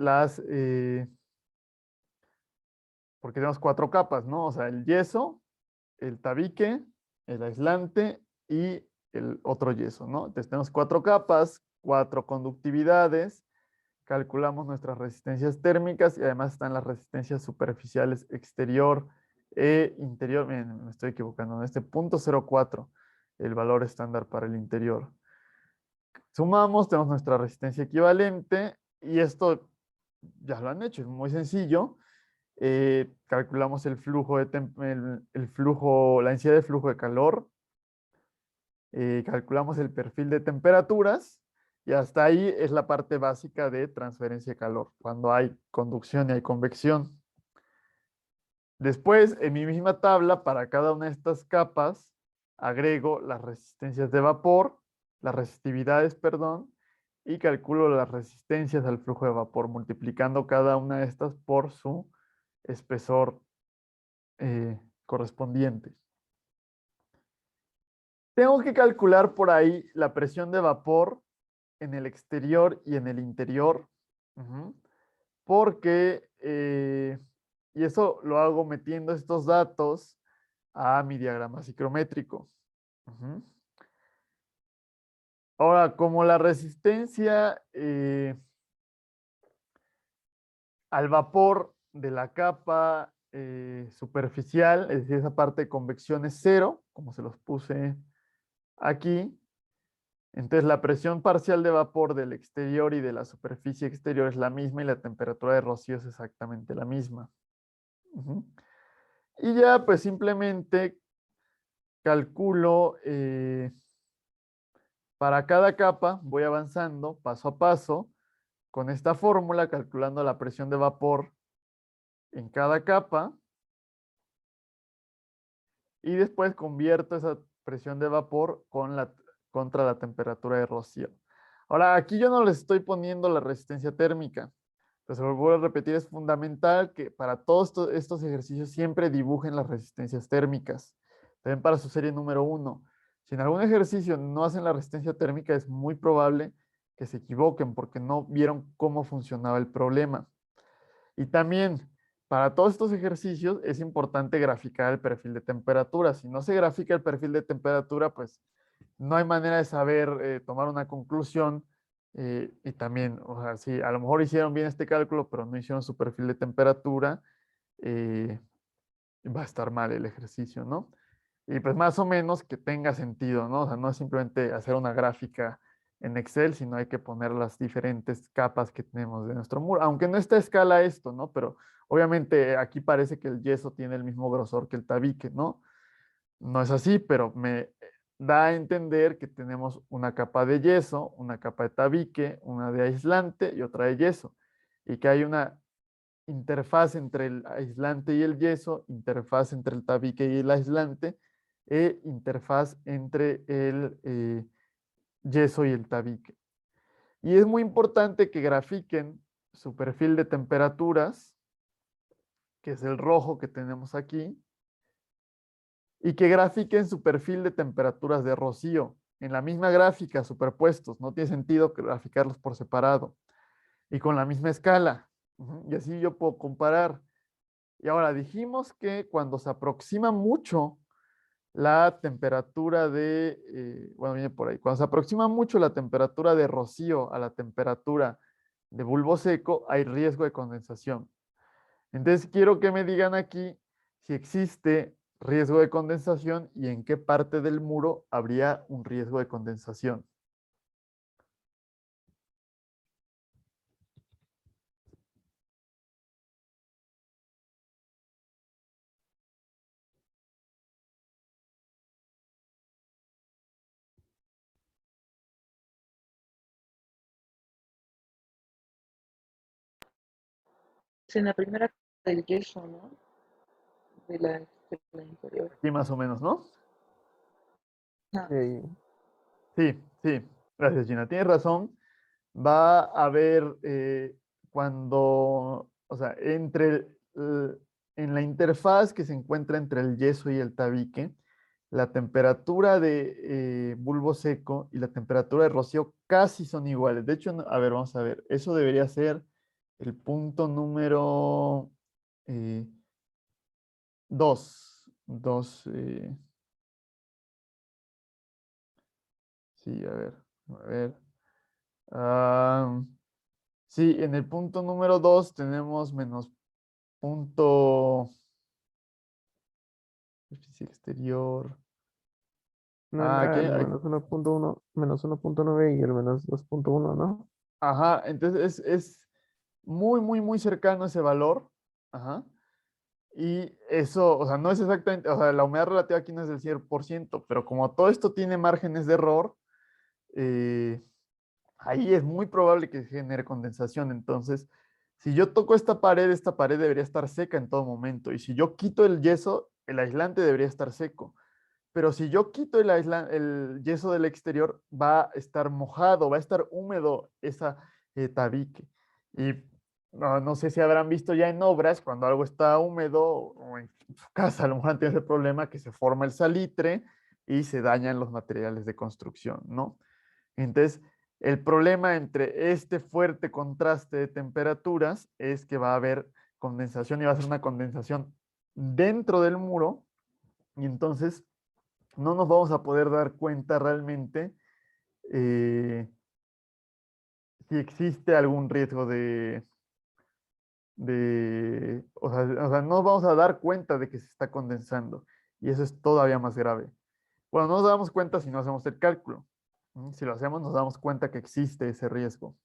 porque tenemos 4 capas, ¿no? O sea, el yeso, el tabique, el aislante y el otro yeso, ¿no? Entonces tenemos 4 capas, 4 conductividades, calculamos nuestras resistencias térmicas y además están las resistencias superficiales exterior e interior. Miren, me estoy equivocando, en este punto 0,4, el valor estándar para el interior. Sumamos, tenemos nuestra resistencia equivalente y esto ya lo han hecho, es muy sencillo. Calculamos el flujo el flujo, la densidad de flujo de calor, calculamos el perfil de temperaturas y hasta ahí es la parte básica de transferencia de calor, cuando hay conducción y hay convección. Después, en mi misma tabla, para cada una de estas capas, agrego las resistencias de vapor, las resistividades, perdón, y calculo las resistencias al flujo de vapor, multiplicando cada una de estas por su espesor correspondiente. Tengo que calcular por ahí la presión de vapor en el exterior y en el interior, porque, y eso lo hago metiendo estos datos a mi diagrama psicométrico. Ahora, como la resistencia al vapor de la capa superficial, es decir, esa parte de convección es 0, como se los puse aquí. Entonces la presión parcial de vapor del exterior y de la superficie exterior es la misma y la temperatura de rocío es exactamente la misma. Y ya pues simplemente calculo para cada capa, voy avanzando paso a paso con esta fórmula, calculando la presión de vapor en cada capa y después convierto esa presión de vapor contra la temperatura de rocío. Ahora, aquí yo no les estoy poniendo la resistencia térmica. Entonces, lo vuelvo a repetir, es fundamental que para todos estos ejercicios siempre dibujen las resistencias térmicas. También para su serie número 1. Si en algún ejercicio no hacen la resistencia térmica, es muy probable que se equivoquen porque no vieron cómo funcionaba el problema. Y también, para todos estos ejercicios es importante graficar el perfil de temperatura. Si no se grafica el perfil de temperatura, pues no hay manera de saber tomar una conclusión. Y también, o sea, si a lo mejor hicieron bien este cálculo, pero no hicieron su perfil de temperatura, va a estar mal el ejercicio, ¿no? Y pues más o menos que tenga sentido, ¿no? O sea, no es simplemente hacer una gráfica en Excel, sino hay que poner las diferentes capas que tenemos de nuestro muro, aunque no está a escala esto, ¿no? Pero obviamente aquí parece que el yeso tiene el mismo grosor que el tabique, ¿no? No es así, pero me da a entender que tenemos una capa de yeso, una capa de tabique, una de aislante y otra de yeso. Y que hay una interfaz entre el aislante y el yeso, interfaz entre el tabique y el aislante, e interfaz entre el yeso y el tabique. Y es muy importante que grafiquen su perfil de temperaturas, que es el rojo que tenemos aquí, y que grafiquen su perfil de temperaturas de rocío en la misma gráfica, superpuestos. No tiene sentido graficarlos por separado y con la misma escala. Y así yo puedo comparar. Y ahora dijimos que cuando se aproxima mucho la temperatura bueno, viene por ahí, cuando se aproxima mucho la temperatura de rocío a la temperatura de bulbo seco, hay riesgo de condensación. Entonces quiero que me digan aquí si existe riesgo de condensación y en qué parte del muro habría un riesgo de condensación. En la primera del yeso, ¿no? De la inferior. Aquí más o menos, ¿no? Ajá. Sí, sí. Gracias, Gina. Tienes razón. Va a haber cuando, o sea, en la interfaz que se encuentra entre el yeso y el tabique, la temperatura de bulbo seco y la temperatura de rocío casi son iguales. De hecho, a ver, vamos a ver. Eso debería ser el punto número 2. Sí, a ver, a ver. Ah, sí, en el punto número 2 tenemos menos punto superficie exterior. Aquí, El menos 1.1, menos 1.9 y el menos 2.1, ¿no? ajá, entonces es muy, muy, muy cercano ese valor. Ajá. Y eso, o sea, no es exactamente, o sea, la humedad relativa aquí no es del 100%, pero como todo esto tiene márgenes de error, eh, ahí es muy probable que genere condensación. Entonces, si yo toco esta pared debería estar seca en todo momento. Y si yo quito el yeso, el aislante debería estar seco. Pero si yo quito el yeso del exterior, va a estar mojado, va a estar húmedo esa tabique. Y no sé si habrán visto ya en obras, cuando algo está húmedo o en su casa, a lo mejor tiene ese problema que se forma el salitre y se dañan los materiales de construcción, ¿no? Entonces, el problema entre este fuerte contraste de temperaturas es que va a haber condensación y va a ser una condensación dentro del muro y entonces no nos vamos a poder dar cuenta realmente eh, si existe algún riesgo o sea, no nos vamos a dar cuenta de que se está condensando y eso es todavía más grave. Bueno, no nos damos cuenta si no hacemos el cálculo. Si lo hacemos, nos damos cuenta que existe ese riesgo.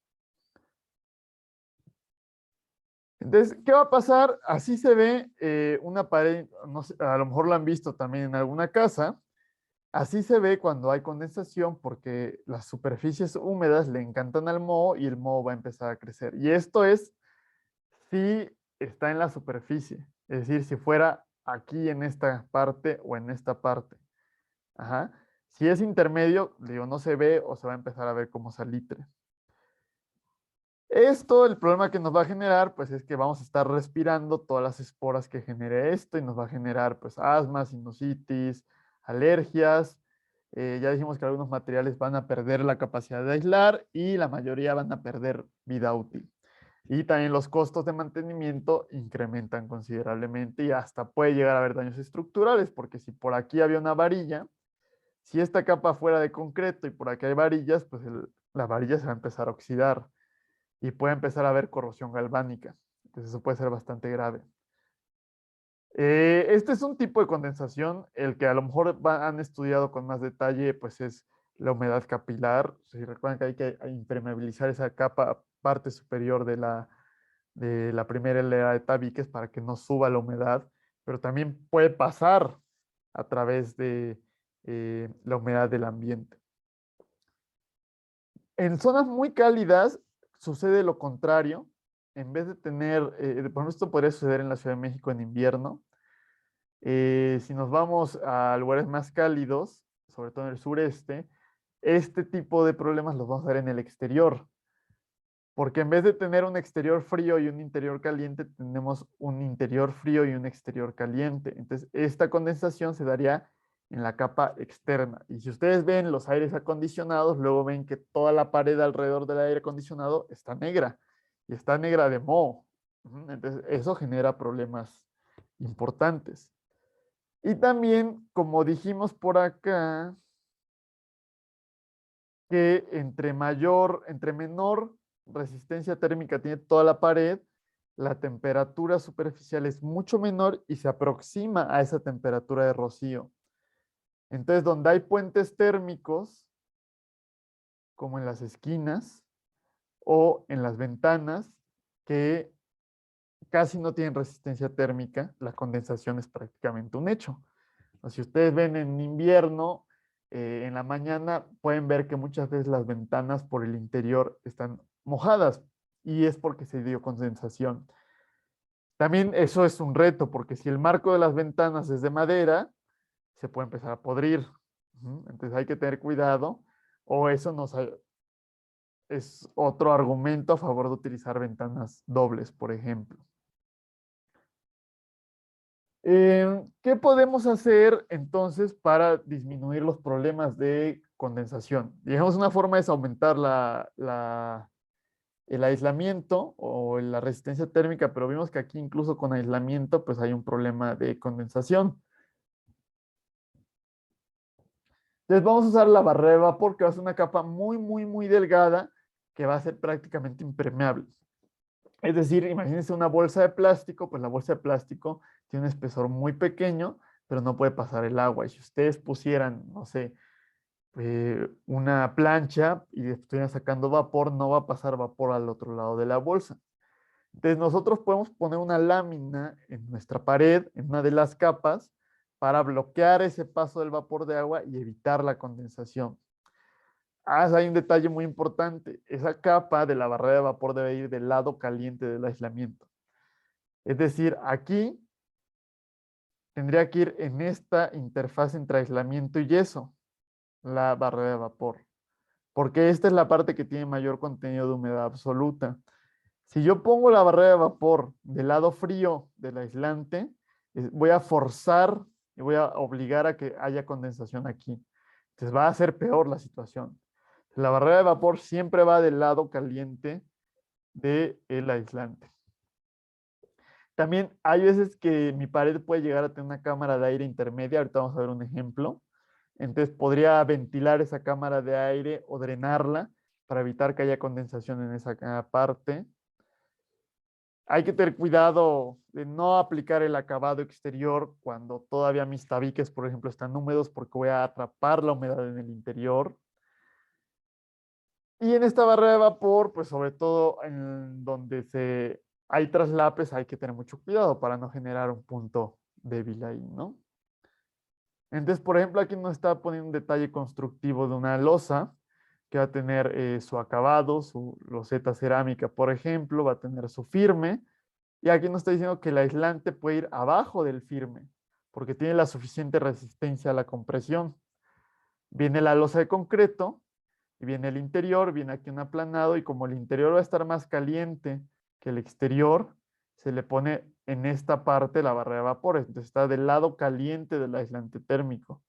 Entonces, ¿qué va a pasar? Así se ve una pared, no sé, a lo mejor lo han visto también en alguna casa. Así se ve cuando hay condensación porque las superficies húmedas le encantan al moho y el moho va a empezar a crecer. Y esto es si está en la superficie, es decir, si fuera aquí en esta parte o en esta parte. Ajá. Si es intermedio, digo, no se ve o se va a empezar a ver como salitre. Esto, el problema que nos va a generar, pues es que vamos a estar respirando todas las esporas que genere esto y nos va a generar, pues, asma, sinusitis, alergias. Ya dijimos que algunos materiales van a perder la capacidad de aislar y la mayoría van a perder vida útil. Y también los costos de mantenimiento incrementan considerablemente y hasta puede llegar a haber daños estructurales, porque si por aquí había una varilla, si esta capa fuera de concreto y por aquí hay varillas, pues la varilla se va a empezar a oxidar y puede empezar a haber corrosión galvánica. Entonces eso puede ser bastante grave. Este es un tipo de condensación, el que a lo mejor han estudiado con más detalle, pues es la humedad capilar. Si recuerdan que hay que impermeabilizar esa capa, parte superior de la primera hilera de tabiques para que no suba la humedad, pero también puede pasar a través de la humedad del ambiente. En zonas muy cálidas sucede lo contrario. En vez de tener, por ejemplo, esto podría suceder en la Ciudad de México en invierno. Si nos vamos a lugares más cálidos, sobre todo en el sureste, este tipo de problemas los vamos a ver en el exterior. Porque en vez de tener un exterior frío y un interior caliente, tenemos un interior frío y un exterior caliente. Entonces, esta condensación se daría en la capa externa. Y si ustedes ven los aires acondicionados, luego ven que toda la pared alrededor del aire acondicionado está negra. Y está negra de moho. Entonces, eso genera problemas importantes. Y también, como dijimos por acá, que entre menor resistencia térmica tiene toda la pared, la temperatura superficial es mucho menor y se aproxima a esa temperatura de rocío. Entonces, donde hay puentes térmicos, como en las esquinas o en las ventanas, que casi no tienen resistencia térmica, la condensación es prácticamente un hecho. Si ustedes ven en invierno, en la mañana pueden ver que muchas veces las ventanas por el interior están mojadas y es porque se dio condensación. También eso es un reto porque si el marco de las ventanas es de madera, se puede empezar a podrir. Entonces hay que tener cuidado o eso es otro argumento a favor de utilizar ventanas dobles, por ejemplo. ¿Qué podemos hacer entonces para disminuir los problemas de condensación? Digamos, una forma es aumentar el aislamiento o la resistencia térmica, pero vimos que aquí incluso con aislamiento pues hay un problema de condensación. Entonces vamos a usar la barrera de vapor, que va a ser una capa muy, muy, muy delgada que va a ser prácticamente impermeable. Es decir, imagínense una bolsa de plástico, pues la bolsa de plástico tiene un espesor muy pequeño, pero no puede pasar el agua. Y si ustedes pusieran, no sé, una plancha y estuvieran sacando vapor, no va a pasar vapor al otro lado de la bolsa. Entonces nosotros podemos poner una lámina en nuestra pared, en una de las capas, para bloquear ese paso del vapor de agua y evitar la condensación. Hay un detalle muy importante. Esa capa de la barrera de vapor debe ir del lado caliente del aislamiento. Es decir, aquí tendría que ir en esta interfaz entre aislamiento y yeso, la barrera de vapor. Porque esta es la parte que tiene mayor contenido de humedad absoluta. Si yo pongo la barrera de vapor del lado frío del aislante, voy a forzar y voy a obligar a que haya condensación aquí. Entonces va a ser peor la situación. La barrera de vapor siempre va del lado caliente del aislante. También hay veces que mi pared puede llegar a tener una cámara de aire intermedia. Ahorita vamos a ver un ejemplo. Entonces podría ventilar esa cámara de aire o drenarla para evitar que haya condensación en esa parte. Hay que tener cuidado de no aplicar el acabado exterior cuando todavía mis tabiques, por ejemplo, están húmedos porque voy a atrapar la humedad en el interior. Y en esta barrera de vapor, pues sobre todo en donde hay traslapes, hay que tener mucho cuidado para no generar un punto débil ahí, ¿no? Entonces, por ejemplo, aquí nos está poniendo un detalle constructivo de una losa que va a tener su acabado, su loseta cerámica, por ejemplo, va a tener su firme. Y aquí nos está diciendo que el aislante puede ir abajo del firme, porque tiene la suficiente resistencia a la compresión. Viene la losa de concreto, y viene el interior, viene aquí un aplanado, y como el interior va a estar más caliente que el exterior, se le pone en esta parte la barrera de vapores. Entonces está del lado caliente del aislante térmico.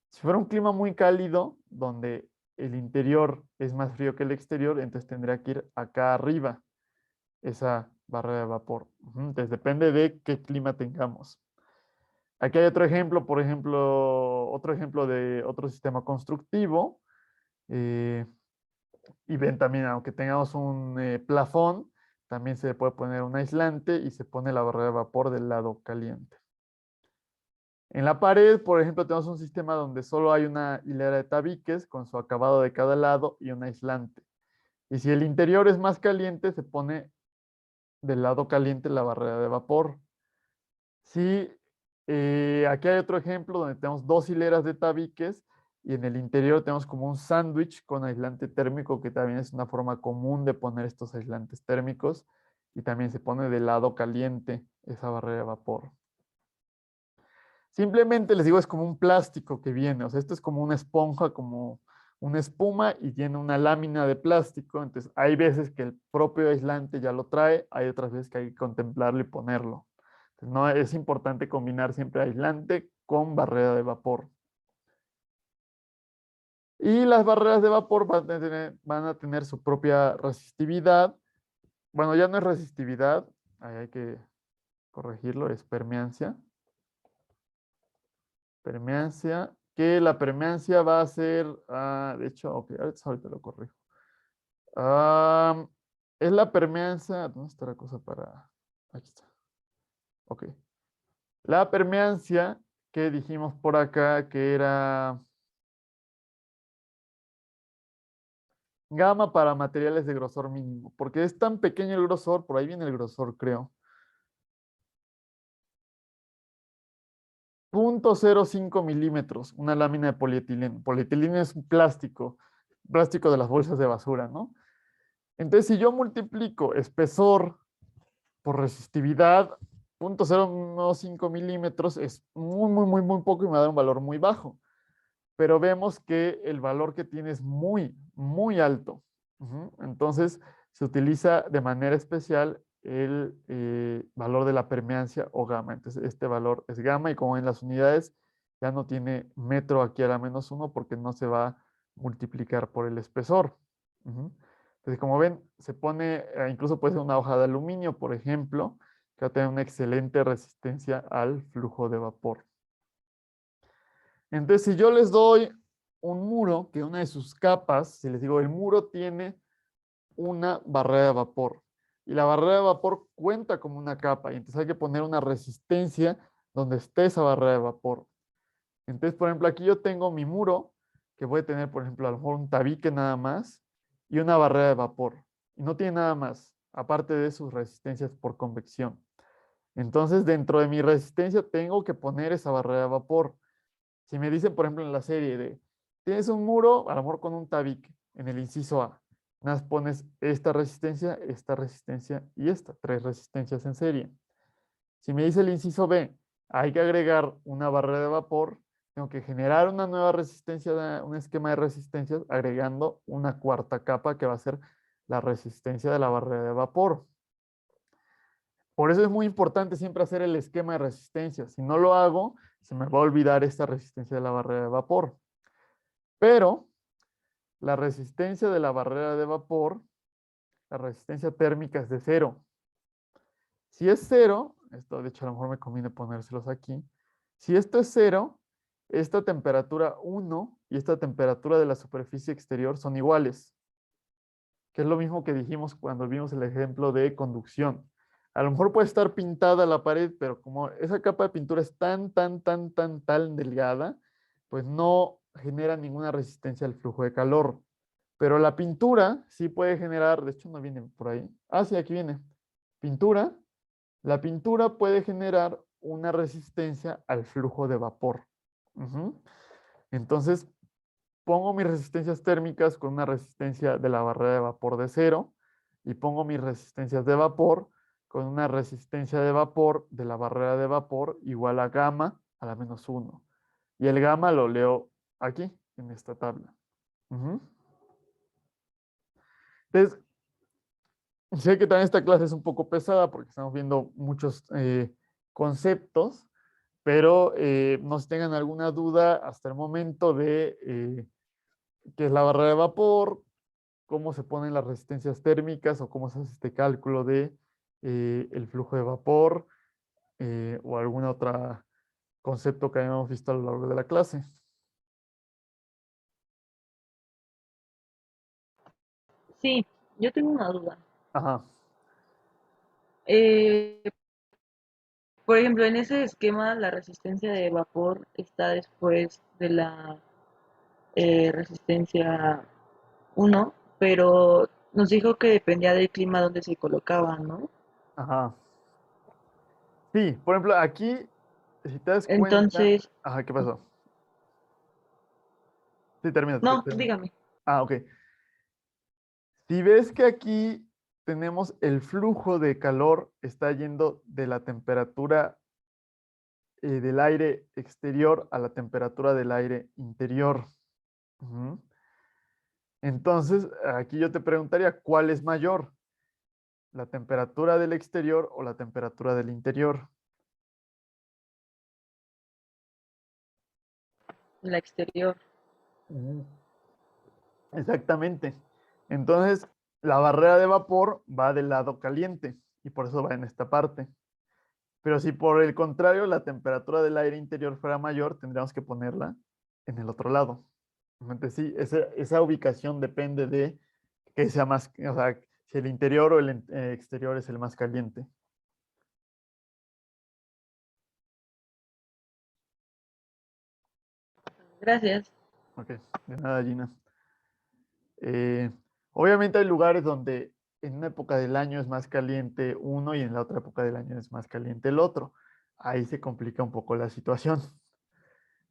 Si fuera un clima muy cálido, donde el interior es más frío que el exterior, entonces tendría que ir acá arriba esa barrera de vapor. Entonces depende de qué clima tengamos. Aquí hay otro ejemplo, por ejemplo, otro ejemplo de otro sistema constructivo. Y ven también, aunque tengamos un plafón, también se le puede poner un aislante y se pone la barrera de vapor del lado caliente. En la pared, por ejemplo, tenemos un sistema donde solo hay una hilera de tabiques con su acabado de cada lado y un aislante. Y si el interior es más caliente, se pone del lado caliente la barrera de vapor. Si Aquí hay otro ejemplo donde tenemos dos hileras de tabiques y en el interior tenemos como un sándwich con aislante térmico, que también es una forma común de poner estos aislantes térmicos, y también se pone del lado caliente esa barrera de vapor. Simplemente les digo, es como un plástico que viene, o sea, esto es como una esponja, como una espuma y tiene una lámina de plástico. Entonces hay veces que el propio aislante ya lo trae, hay otras veces que hay que contemplarlo y ponerlo. Entonces, no es importante combinar siempre aislante con barrera de vapor. Y las barreras de vapor van a tener su propia resistividad. Bueno, ya no es resistividad, ahí hay que corregirlo, es permeancia. Permeancia, que la permeancia va a ser, de hecho, ok, ahorita lo corrijo. Ah, es la permeancia, ¿dónde está la cosa para? Aquí está. Ok. La permeancia que dijimos por acá que era gamma para materiales de grosor mínimo, porque es tan pequeño el grosor, por ahí viene el grosor, creo. 0.05 milímetros, una lámina de polietileno. Polietileno es un plástico, plástico de las bolsas de basura, ¿no? Entonces, si yo multiplico espesor por resistividad, 0.015 milímetros es muy poco y me va a dar un valor muy bajo. Pero vemos que el valor que tiene es muy alto. Entonces, se utiliza de manera especial el valor de la permeancia o gamma. Entonces, este valor es gamma y como en las unidades ya no tiene metro aquí a la -1 porque no se va a multiplicar por el espesor. Entonces, como ven, se pone, incluso puede ser una hoja de aluminio, por ejemplo, que va a tener una excelente resistencia al flujo de vapor. Entonces, si yo les doy un muro, que una de sus capas, si les digo, el muro tiene una barrera de vapor, y la barrera de vapor cuenta como una capa, y entonces hay que poner una resistencia donde esté esa barrera de vapor. Entonces, por ejemplo, aquí yo tengo mi muro, que puede tener, por ejemplo, a lo mejor un tabique nada más, y una barrera de vapor, y no tiene nada más, aparte de sus resistencias por convección. Entonces, dentro de mi resistencia tengo que poner esa barrera de vapor. Si me dicen, por ejemplo, en la serie de, tienes un muro, a lo mejor con un tabique, en el inciso A, nada más pones esta resistencia y esta, tres resistencias en serie. Si me dice el inciso B, hay que agregar una barrera de vapor, tengo que generar una nueva resistencia, un esquema de resistencias, agregando una cuarta capa que va a ser la resistencia de la barrera de vapor. Por eso es muy importante siempre hacer el esquema de resistencia. Si no lo hago, se me va a olvidar esta resistencia de la barrera de vapor. Pero la resistencia de la barrera de vapor, la resistencia térmica es de 0. Si es 0, esto de hecho a lo mejor me conviene ponérselos aquí. Si esto es 0, esta temperatura 1 y esta temperatura de la superficie exterior son iguales, que es lo mismo que dijimos cuando vimos el ejemplo de conducción. A lo mejor puede estar pintada la pared, pero como esa capa de pintura es tan delgada, pues no genera ninguna resistencia al flujo de calor. Pero la pintura sí puede generar, de hecho no viene por ahí. Ah, sí, aquí viene. Pintura. La pintura puede generar una resistencia al flujo de vapor. Entonces, pongo mis resistencias térmicas con una resistencia de la barrera de vapor de 0 y pongo mis resistencias de vapor con una resistencia de vapor de la barrera de vapor igual a gamma a la -1. Y el gamma lo leo aquí, en esta tabla. Entonces, sé que también esta clase es un poco pesada porque estamos viendo muchos conceptos, pero no se tengan alguna duda hasta el momento de qué es la barrera de vapor, cómo se ponen las resistencias térmicas o cómo se hace este cálculo de el flujo de vapor o algún otro concepto que hayamos visto a lo largo de la clase. Sí, yo tengo una duda. Ajá, Eh, por ejemplo, en ese esquema, la resistencia de vapor está después de la resistencia 1, pero nos dijo que dependía del clima donde se colocaba, ¿no? ajá. Sí, por ejemplo, aquí Si te das cuenta... Entonces, Ajá, ¿qué pasó? Sí, termina. no, tú Termina. dígame. Ah, ok. Si ves que aquí tenemos el flujo de calor está yendo de la temperatura del aire exterior a la temperatura del aire interior. Ujú. Entonces, aquí yo te preguntaría, ¿cuál es mayor? ¿La temperatura del exterior o la temperatura del interior? La exterior. Ujú. Exactamente. Entonces, la barrera de vapor va del lado caliente y por eso va en esta parte. Pero si por el contrario la temperatura del aire interior fuera mayor, tendríamos que ponerla en el otro lado. Entonces, sí, esa ubicación depende de que sea más, o sea, si el interior o el exterior es el más caliente. Gracias. Ok, de nada, Gina. Eh, Obviamente hay lugares donde en una época del año es más caliente uno y en la otra época del año es más caliente el otro. Ahí se complica un poco la situación.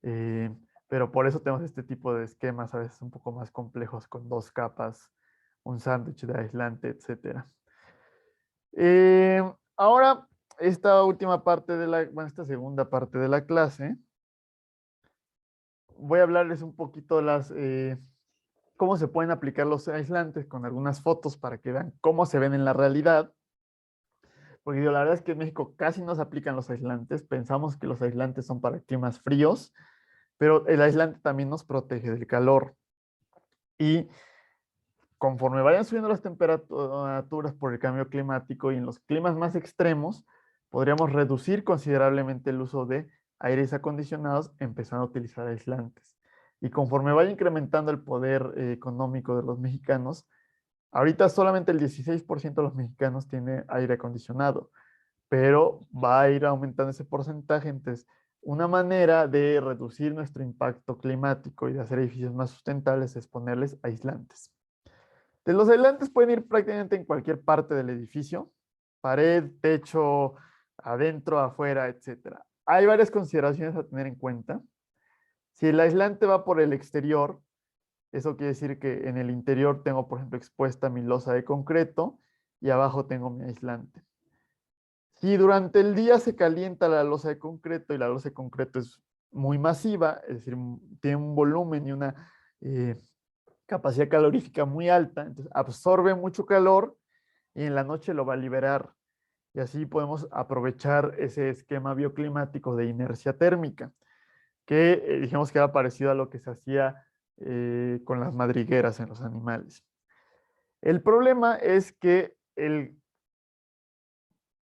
Eh, pero por eso tenemos este tipo de esquemas a veces un poco más complejos con dos capas, un sándwich de aislante, etcétera. Ahora, esta última parte de esta segunda parte de la clase, voy a hablarles un poquito cómo se pueden aplicar los aislantes con algunas fotos para que vean cómo se ven en la realidad. Porque la verdad es que en México casi no se aplican los aislantes. Pensamos que los aislantes son para climas fríos, pero el aislante también nos protege del calor. Y conforme vayan subiendo las temperaturas por el cambio climático y en los climas más extremos, podríamos reducir considerablemente el uso de aires acondicionados, empezando a utilizar aislantes. Y conforme vaya incrementando el poder económico de los mexicanos, ahorita solamente el 16% de los mexicanos tiene aire acondicionado, pero va a ir aumentando ese porcentaje. Entonces, una manera de reducir nuestro impacto climático y de hacer edificios más sustentables es ponerles aislantes. De los aislantes pueden ir prácticamente en cualquier parte del edificio, pared, techo, adentro, afuera, etcétera. Hay varias consideraciones a tener en cuenta. Si el aislante va por el exterior, eso quiere decir que en el interior tengo, por ejemplo, expuesta mi losa de concreto y abajo tengo mi aislante. Si durante el día se calienta la losa de concreto y la losa de concreto es muy masiva, es decir, tiene un volumen y una capacidad calorífica muy alta, entonces absorbe mucho calor y en la noche lo va a liberar. Y así podemos aprovechar ese esquema bioclimático de inercia térmica, que dijimos que era parecido a lo que se hacía con las madrigueras en los animales. El problema es que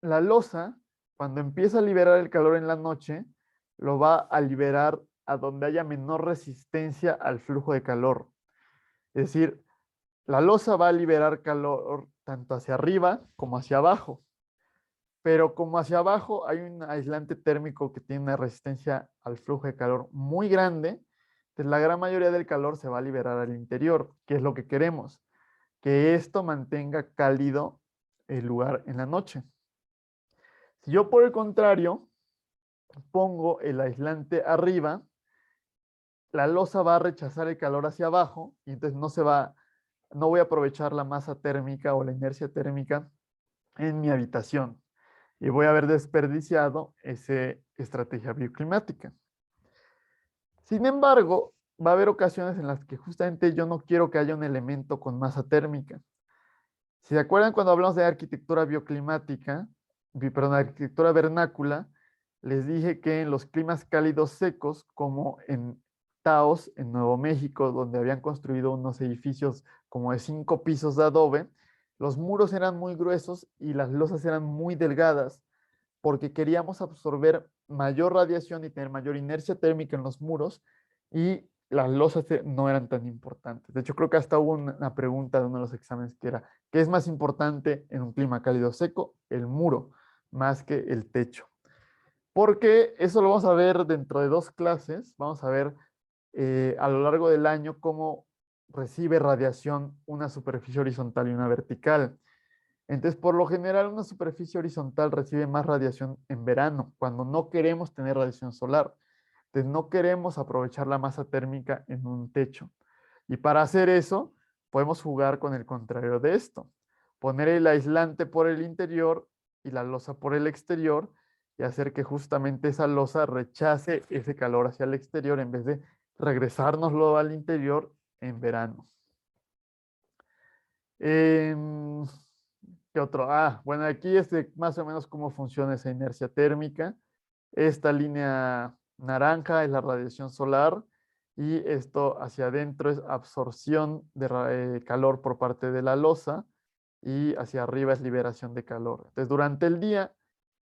la losa, cuando empieza a liberar el calor en la noche, lo va a liberar a donde haya menor resistencia al flujo de calor. Es decir, la losa va a liberar calor tanto hacia arriba como hacia abajo. Pero como hacia abajo hay un aislante térmico que tiene una resistencia al flujo de calor muy grande, entonces la gran mayoría del calor se va a liberar al interior, que es lo que queremos, que esto mantenga cálido el lugar en la noche. Si yo por el contrario pongo el aislante arriba, la losa va a rechazar el calor hacia abajo y entonces no voy a aprovechar la masa térmica o la inercia térmica en mi habitación y voy a haber desperdiciado esa estrategia bioclimática. Sin embargo, va a haber ocasiones en las que justamente yo no quiero que haya un elemento con masa térmica. Si se acuerdan cuando hablamos de arquitectura bioclimática, perdón, arquitectura vernácula, les dije que en los climas cálidos secos, como en Taos, en Nuevo México, donde habían construido unos edificios como de 5 pisos de adobe, los muros eran muy gruesos y las losas eran muy delgadas, porque queríamos absorber mayor radiación y tener mayor inercia térmica en los muros y las losas no eran tan importantes. De hecho, creo que hasta hubo una pregunta de uno de los exámenes que era, ¿qué es más importante en un clima cálido seco? El muro, más que el techo. Porque eso lo vamos a ver dentro de 2 clases. Vamos a ver a lo largo del año cómo recibe radiación una superficie horizontal y una vertical. Entonces, por lo general, una superficie horizontal recibe más radiación en verano, cuando no queremos tener radiación solar. Entonces, no queremos aprovechar la masa térmica en un techo. Y para hacer eso, podemos jugar con el contrario de esto. Poner el aislante por el interior y la losa por el exterior y hacer que justamente esa losa rechace ese calor hacia el exterior en vez de regresárnoslo al interior en verano. Em, ¿Qué otro? Bueno, aquí es más o menos cómo funciona esa inercia térmica. Esta línea naranja es la radiación solar y esto hacia adentro es absorción de calor por parte de la losa y hacia arriba es liberación de calor. Entonces, durante el día,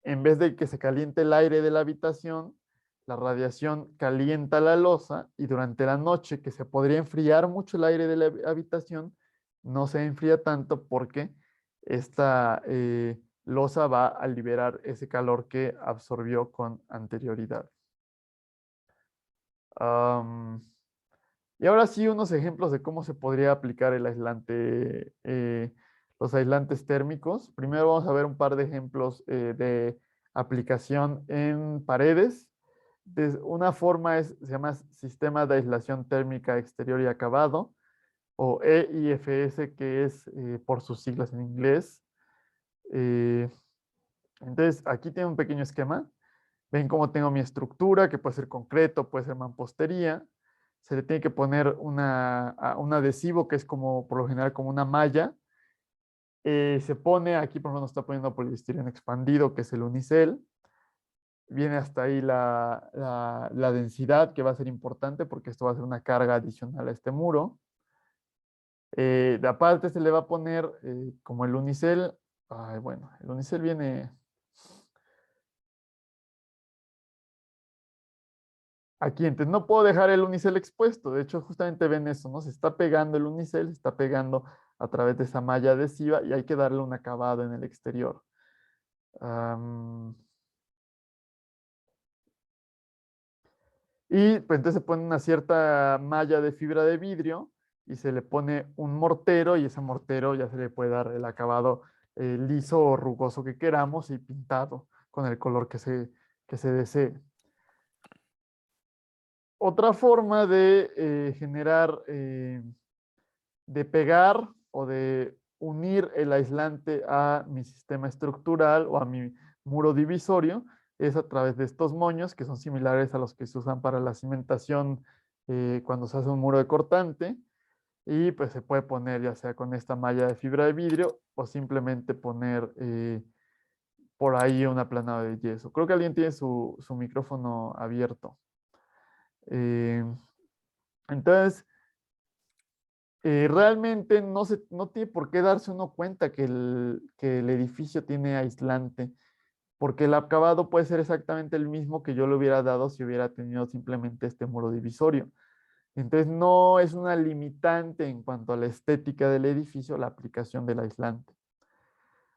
en vez de que se caliente el aire de la habitación, la radiación calienta la losa y durante la noche, que se podría enfriar mucho el aire de la habitación, no se enfría tanto porque esta losa va a liberar ese calor que absorbió con anterioridad. Y ahora sí, unos ejemplos de cómo se podría aplicar el aislante, los aislantes térmicos. Primero vamos a ver un par de ejemplos de aplicación en paredes. Una forma se llama Sistema de Aislación Térmica Exterior y Acabado, o EIFS, que es por sus siglas en inglés. Eh, entonces, aquí tiene un pequeño esquema. Ven cómo tengo mi estructura, que puede ser concreto, puede ser mampostería. Se le tiene que poner un adhesivo que es como, por lo general, como una malla. Se pone, aquí por ejemplo nos está poniendo poliestireno expandido, que es el unicel. Viene hasta ahí la densidad, que va a ser importante porque esto va a ser una carga adicional a este muro. De aparte se le va a poner como el unicel. Ay, bueno, el unicel viene aquí. Entonces no puedo dejar el unicel expuesto. De hecho, justamente ven eso, ¿no? Se está pegando el unicel, se está pegando a través de esa malla adhesiva y hay que darle un acabado en el exterior. Y pues entonces se pone una cierta malla de fibra de vidrio y se le pone un mortero y ese mortero ya se le puede dar el acabado liso o rugoso que queramos y pintado con el color que se desee. Otra forma de generar, de pegar o de unir el aislante a mi sistema estructural o a mi muro divisorio es a través de estos moños que son similares a los que se usan para la cimentación cuando se hace un muro de cortante. Y pues se puede poner ya sea con esta malla de fibra de vidrio o simplemente poner por ahí una aplanado de yeso. Creo que alguien tiene su micrófono abierto. Eh, entonces, realmente no tiene por qué darse uno cuenta que el edificio tiene aislante, porque el acabado puede ser exactamente el mismo que yo le hubiera dado si hubiera tenido simplemente este muro divisorio. Entonces, no es una limitante en cuanto a la estética del edificio la aplicación del aislante.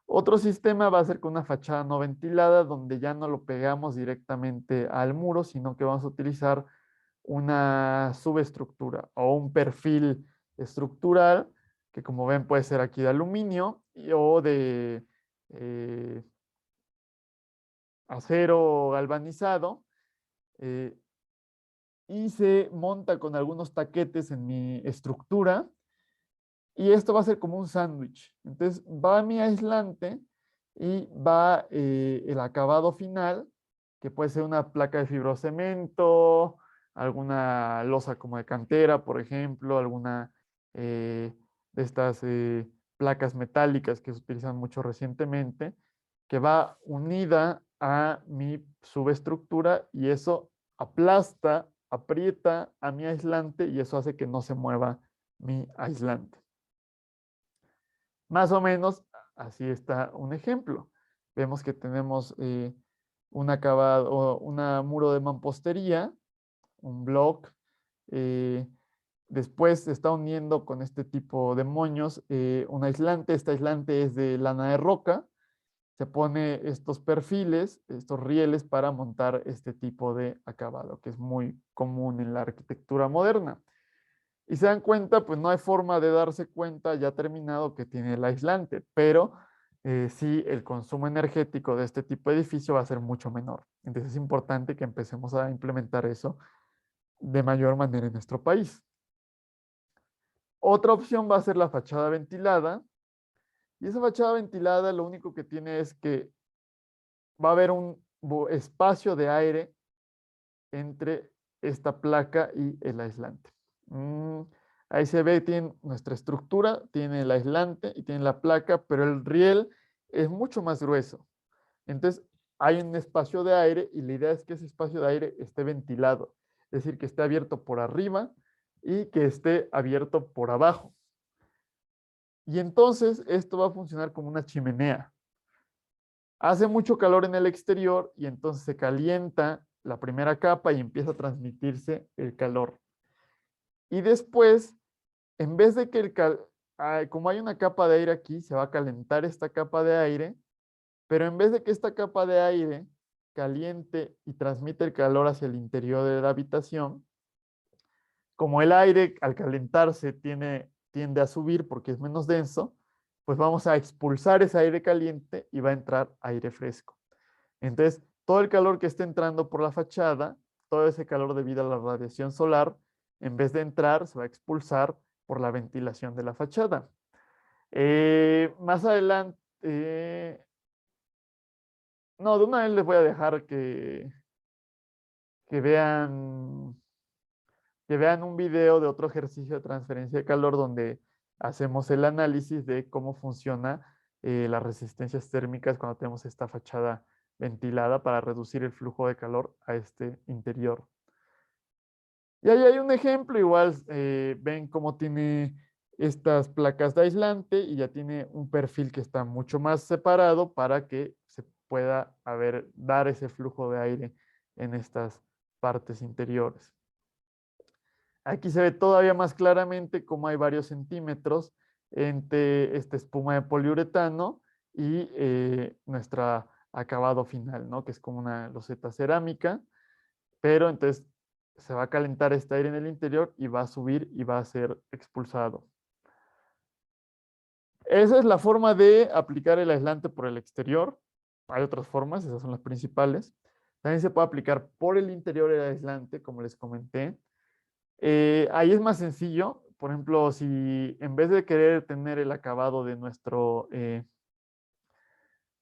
Otro sistema va a ser con una fachada no ventilada, donde ya no lo pegamos directamente al muro, sino que vamos a utilizar una subestructura o un perfil estructural, que como ven puede ser aquí de aluminio o de acero galvanizado, eh, y se monta con algunos taquetes en mi estructura, y esto va a ser como un sándwich. Entonces va mi aislante y va el acabado final, que puede ser una placa de fibrocemento, alguna losa como de cantera, por ejemplo, alguna de estas placas metálicas que se utilizan mucho recientemente, que va unida a mi subestructura y eso aplasta, aprieta a mi aislante y eso hace que no se mueva mi aislante. Más o menos así está un ejemplo. Vemos que tenemos un acabado, un muro de mampostería, un block. Después se está uniendo con este tipo de moños un aislante. Este aislante es de lana de roca. Se pone estos perfiles, estos rieles para montar este tipo de acabado, que es muy común en la arquitectura moderna. Y se dan cuenta, pues no hay forma de darse cuenta ya terminado que tiene el aislante, pero sí el consumo energético de este tipo de edificio va a ser mucho menor. Entonces es importante que empecemos a implementar eso de mayor manera en nuestro país. Otra opción va a ser la fachada ventilada. Y esa fachada ventilada lo único que tiene es que va a haber un espacio de aire entre esta placa y el aislante. Ahí se ve, tiene nuestra estructura, tiene el aislante y tiene la placa, pero el riel es mucho más grueso. Entonces, hay un espacio de aire y la idea es que ese espacio de aire esté ventilado, es decir, que esté abierto por arriba y que esté abierto por abajo. Y entonces esto va a funcionar como una chimenea. Hace mucho calor en el exterior y entonces se calienta la primera capa y empieza a transmitirse el calor. Y después, en vez de que como hay una capa de aire aquí, se va a calentar esta capa de aire, pero en vez de que esta capa de aire caliente y transmite el calor hacia el interior de la habitación, como el aire al calentarse tiende a subir porque es menos denso, pues vamos a expulsar ese aire caliente y va a entrar aire fresco. Entonces, todo el calor que esté entrando por la fachada, todo ese calor debido a la radiación solar, en vez de entrar, se va a expulsar por la ventilación de la fachada. Más adelante, no, de una vez les voy a dejar que vean que vean un video de otro ejercicio de transferencia de calor donde hacemos el análisis de cómo funciona las resistencias térmicas cuando tenemos esta fachada ventilada para reducir el flujo de calor a este interior. Y ahí hay un ejemplo, igual ven cómo tiene estas placas de aislante y ya tiene un perfil que está mucho más separado para que se pueda dar ese flujo de aire en estas partes interiores. Aquí se ve todavía más claramente cómo hay varios centímetros entre esta espuma de poliuretano y nuestro acabado final, ¿no? Que es como una loseta cerámica, pero entonces se va a calentar este aire en el interior y va a subir y va a ser expulsado. Esa es la forma de aplicar el aislante por el exterior. Hay otras formas, esas son las principales. También se puede aplicar por el interior el aislante, como les comenté. Ahí es más sencillo. Por ejemplo, si en vez de querer tener el acabado de nuestro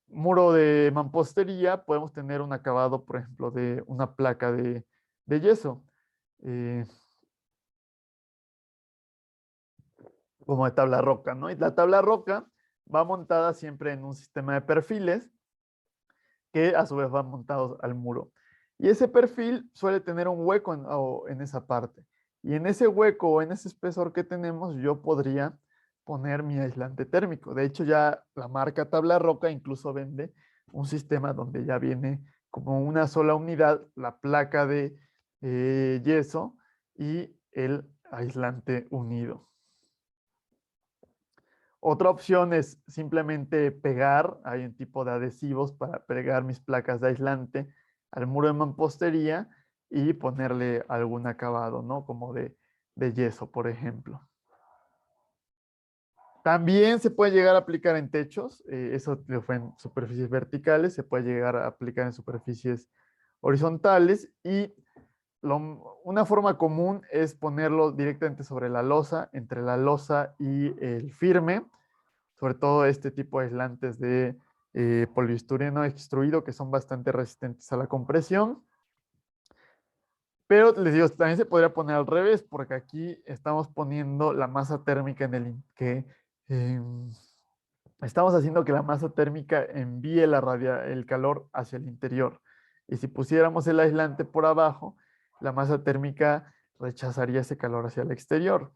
muro de mampostería, podemos tener un acabado, por ejemplo, de una placa de yeso. Eh, como de tabla roca, ¿no? Y la tabla roca va montada siempre en un sistema de perfiles que a su vez van montados al muro. Y ese perfil suele tener un hueco en esa parte. Y en ese hueco o en ese espesor que tenemos, yo podría poner mi aislante térmico. De hecho, ya la marca Tabla Roca incluso vende un sistema donde ya viene como una sola unidad la placa de yeso y el aislante unido. Otra opción es simplemente pegar, hay un tipo de adhesivos para pegar mis placas de aislante al muro de mampostería y ponerle algún acabado, ¿no? Como de yeso, por ejemplo. También se puede llegar a aplicar en techos, eso lo fue en superficies verticales, se puede llegar a aplicar en superficies horizontales y una forma común es ponerlo directamente sobre la losa, entre la losa y el firme, sobre todo este tipo de aislantes de poliestireno extruido que son bastante resistentes a la compresión. Pero les digo, también se podría poner al revés, porque aquí estamos poniendo la masa térmica en estamos haciendo que la masa térmica envíe el calor hacia el interior. Y si pusiéramos el aislante por abajo, la masa térmica rechazaría ese calor hacia el exterior.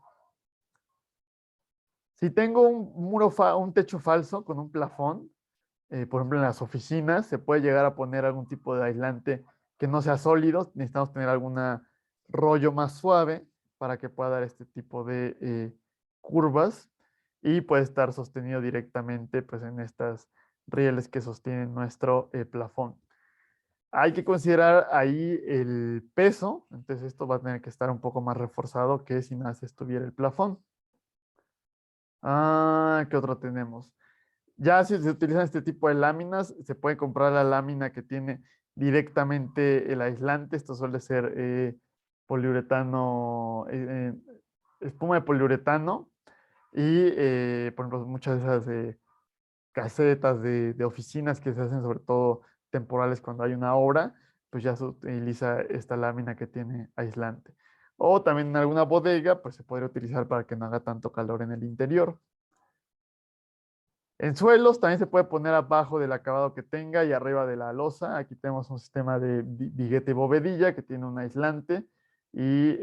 Si tengo un techo falso con un plafón, por ejemplo, en las oficinas se puede llegar a poner algún tipo de aislante que no sea sólido. Necesitamos tener algún rollo más suave para que pueda dar este tipo de curvas y puede estar sostenido directamente pues, en estas rieles que sostienen nuestro plafón. Hay que considerar ahí el peso, entonces esto va a tener que estar un poco más reforzado que si nada más estuviera el plafón. ¿Qué otro tenemos? Ya si se utilizan este tipo de láminas, se puede comprar la lámina que tiene directamente el aislante. Esto suele ser poliuretano, espuma de poliuretano. Y, por ejemplo, muchas de esas casetas de oficinas que se hacen sobre todo temporales cuando hay una obra, pues ya se utiliza esta lámina que tiene aislante. O también en alguna bodega, pues se podría utilizar para que no haga tanto calor en el interior. En suelos también se puede poner abajo del acabado que tenga y arriba de la losa. Aquí tenemos un sistema de viguete y bovedilla que tiene un aislante y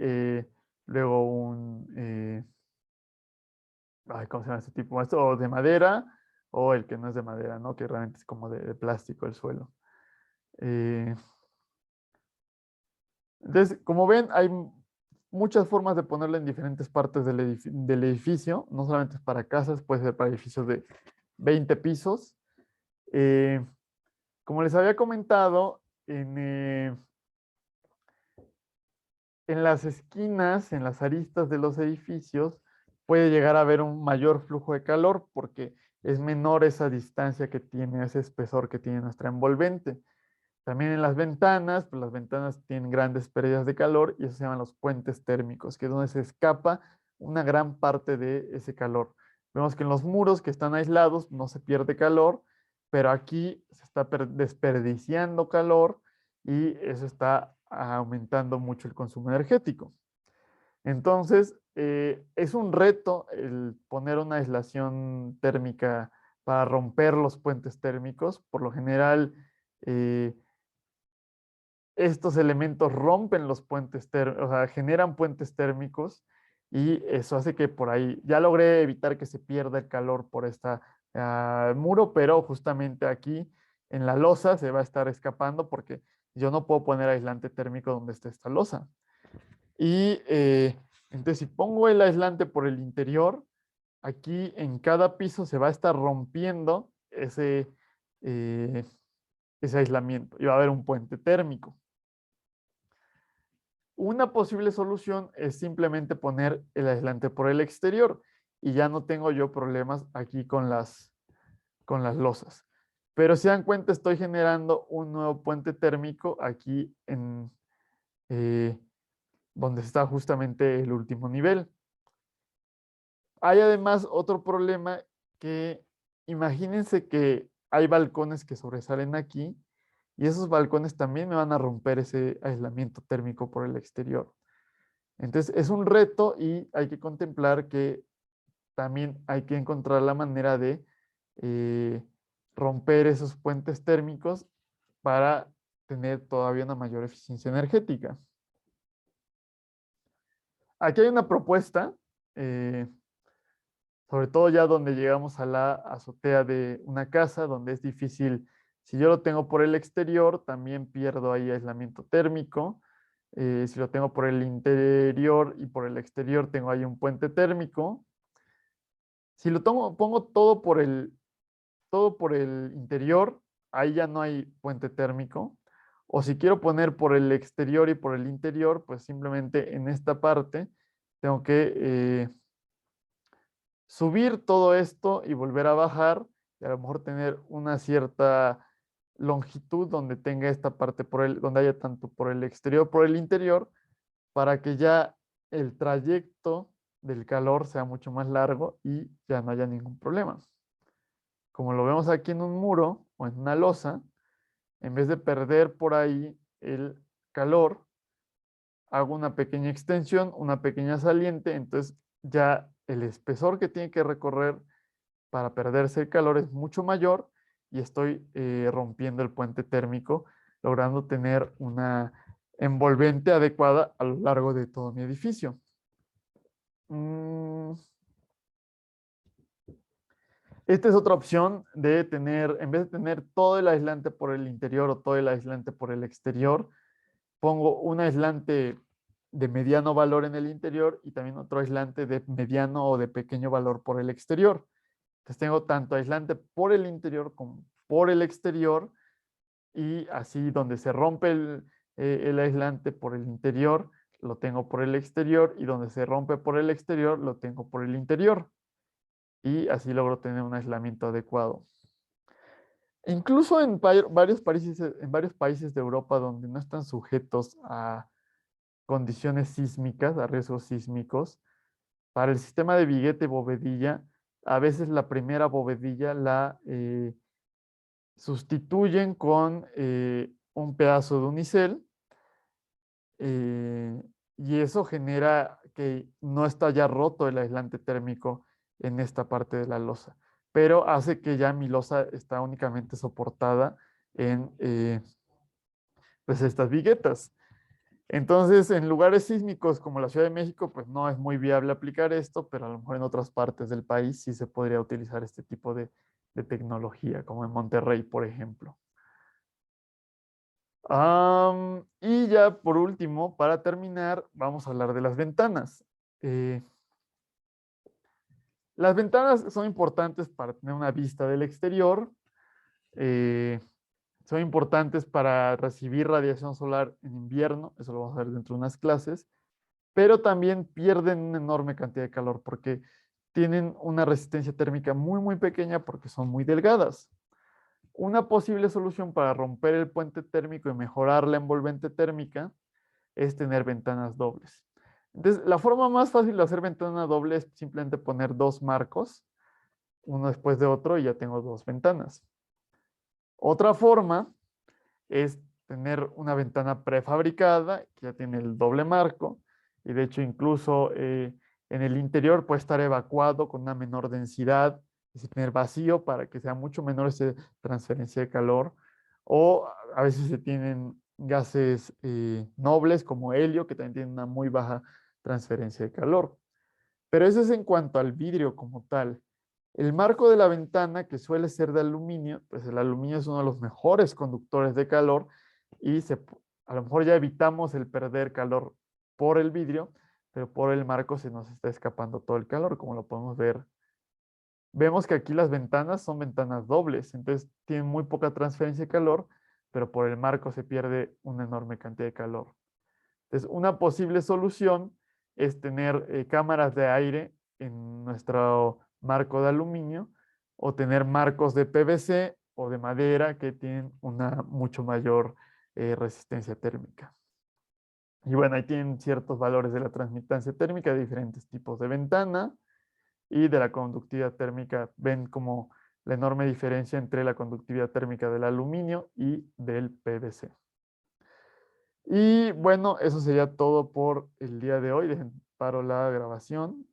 luego ¿cómo se llama este tipo? Esto o de madera o el que no es de madera, ¿no? Que realmente es como de plástico el suelo. Eh, entonces, como ven, hay muchas formas de ponerlo en diferentes partes del edificio. No solamente es para casas, puede ser para edificios de 20 pisos. Eh, Como les había comentado, en las esquinas, en las aristas de los edificios, puede llegar a haber un mayor flujo de calor porque es menor esa distancia que tiene, ese espesor que tiene nuestra envolvente. También en las ventanas, pues las ventanas tienen grandes pérdidas de calor y eso se llaman los puentes térmicos, que es donde se escapa una gran parte de ese calor. Vemos que en los muros que están aislados no se pierde calor, pero aquí se está desperdiciando calor y eso está aumentando mucho el consumo energético. Entonces, es un reto el poner una aislación térmica para romper los puentes térmicos. Por lo general, eh, estos elementos rompen los puentes térmicos, o sea, generan puentes térmicos y eso hace que por ahí, ya logré evitar que se pierda el calor por este muro, pero justamente aquí en la losa se va a estar escapando porque yo no puedo poner aislante térmico donde esté esta losa. Y entonces si pongo el aislante por el interior, aquí en cada piso se va a estar rompiendo eh, ese aislamiento y va a haber un puente térmico. Una posible solución es simplemente poner el aislante por el exterior y ya no tengo yo problemas aquí con las losas. Pero si dan cuenta, estoy generando un nuevo puente térmico aquí eh, donde está justamente el último nivel. Hay además otro problema que imagínense que hay balcones que sobresalen aquí y esos balcones también me van a romper ese aislamiento térmico por el exterior. Entonces es un reto y hay que contemplar que también hay que encontrar la manera de eh, romper esos puentes térmicos para tener todavía una mayor eficiencia energética. Aquí hay una propuesta, sobre todo ya donde llegamos a la azotea de una casa, donde es difícil, si yo lo tengo por el exterior, también pierdo ahí aislamiento térmico. Si lo tengo por el interior y por el exterior, tengo ahí un puente térmico. Si lo pongo todo por el interior, ahí ya no hay puente térmico. O si quiero poner por el exterior y por el interior, pues simplemente en esta parte tengo que subir todo esto y volver a bajar y a lo mejor tener una cierta longitud donde tenga esta parte donde haya tanto por el exterior por el interior para que ya el trayecto del calor sea mucho más largo y ya no haya ningún problema. Como lo vemos aquí en un muro o en una losa, en vez de perder por ahí el calor, hago una pequeña extensión, una pequeña saliente, entonces ya el espesor que tiene que recorrer para perderse el calor es mucho mayor y estoy rompiendo el puente térmico, logrando tener una envolvente adecuada a lo largo de todo mi edificio. Esta es otra opción de tener, en vez de tener todo el aislante por el interior o todo el aislante por el exterior, pongo un aislante de mediano valor en el interior y también otro aislante de mediano o de pequeño valor por el exterior. Entonces tengo tanto aislante por el interior como por el exterior y así donde se rompe el aislante por el interior, lo tengo por el exterior y donde se rompe por el exterior, lo tengo por el interior. y así logro tener un aislamiento adecuado. Incluso en varios países de Europa donde no están sujetos a condiciones sísmicas, a riesgos sísmicos, para el sistema de viguete bovedilla, a veces la primera bovedilla la sustituyen con un pedazo de unicel, eh, y eso genera que no está ya roto el aislante térmico en esta parte de la losa, pero hace que ya mi losa está únicamente soportada en pues estas viguetas. Entonces, en lugares sísmicos como la Ciudad de México, pues no es muy viable aplicar esto, pero a lo mejor en otras partes del país sí se podría utilizar este tipo de tecnología, como en Monterrey, por ejemplo. Y ya por último, para terminar, vamos a hablar de las ventanas. Eh, las ventanas son importantes para tener una vista del exterior. eh, Son importantes para recibir radiación solar en invierno, eso lo vamos a ver dentro de unas clases, pero también pierden una enorme cantidad de calor porque tienen una resistencia térmica muy pequeña porque son muy delgadas. Una posible solución para romper el puente térmico y mejorar la envolvente térmica es tener ventanas dobles. Entonces, la forma más fácil de hacer ventana doble es simplemente poner dos marcos, uno después de otro, y ya tengo dos ventanas. Otra forma es tener una ventana prefabricada que ya tiene el doble marco, y de hecho incluso en el interior puede estar evacuado con una menor densidad, es decir, tener vacío para que sea mucho menor esa transferencia de calor, o a veces se tienen gases nobles como helio que también tienen una muy baja transferencia de calor. Pero eso es en cuanto al vidrio como tal. El marco de la ventana, que suele ser de aluminio, pues el aluminio es uno de los mejores conductores de calor y a lo mejor ya evitamos el perder calor por el vidrio, pero por el marco se nos está escapando todo el calor, como lo podemos ver. Vemos que aquí las ventanas son ventanas dobles, entonces tienen muy poca transferencia de calor, pero por el marco se pierde una enorme cantidad de calor. Entonces, una posible solución es tener cámaras de aire en nuestro marco de aluminio o tener marcos de PVC o de madera que tienen una mucho mayor resistencia térmica. Y bueno, ahí tienen ciertos valores de la transmitancia térmica de diferentes tipos de ventana y de la conductividad térmica. Ven como la enorme diferencia entre la conductividad térmica del aluminio y del PVC. Y bueno, eso sería todo por el día de hoy. Paro la grabación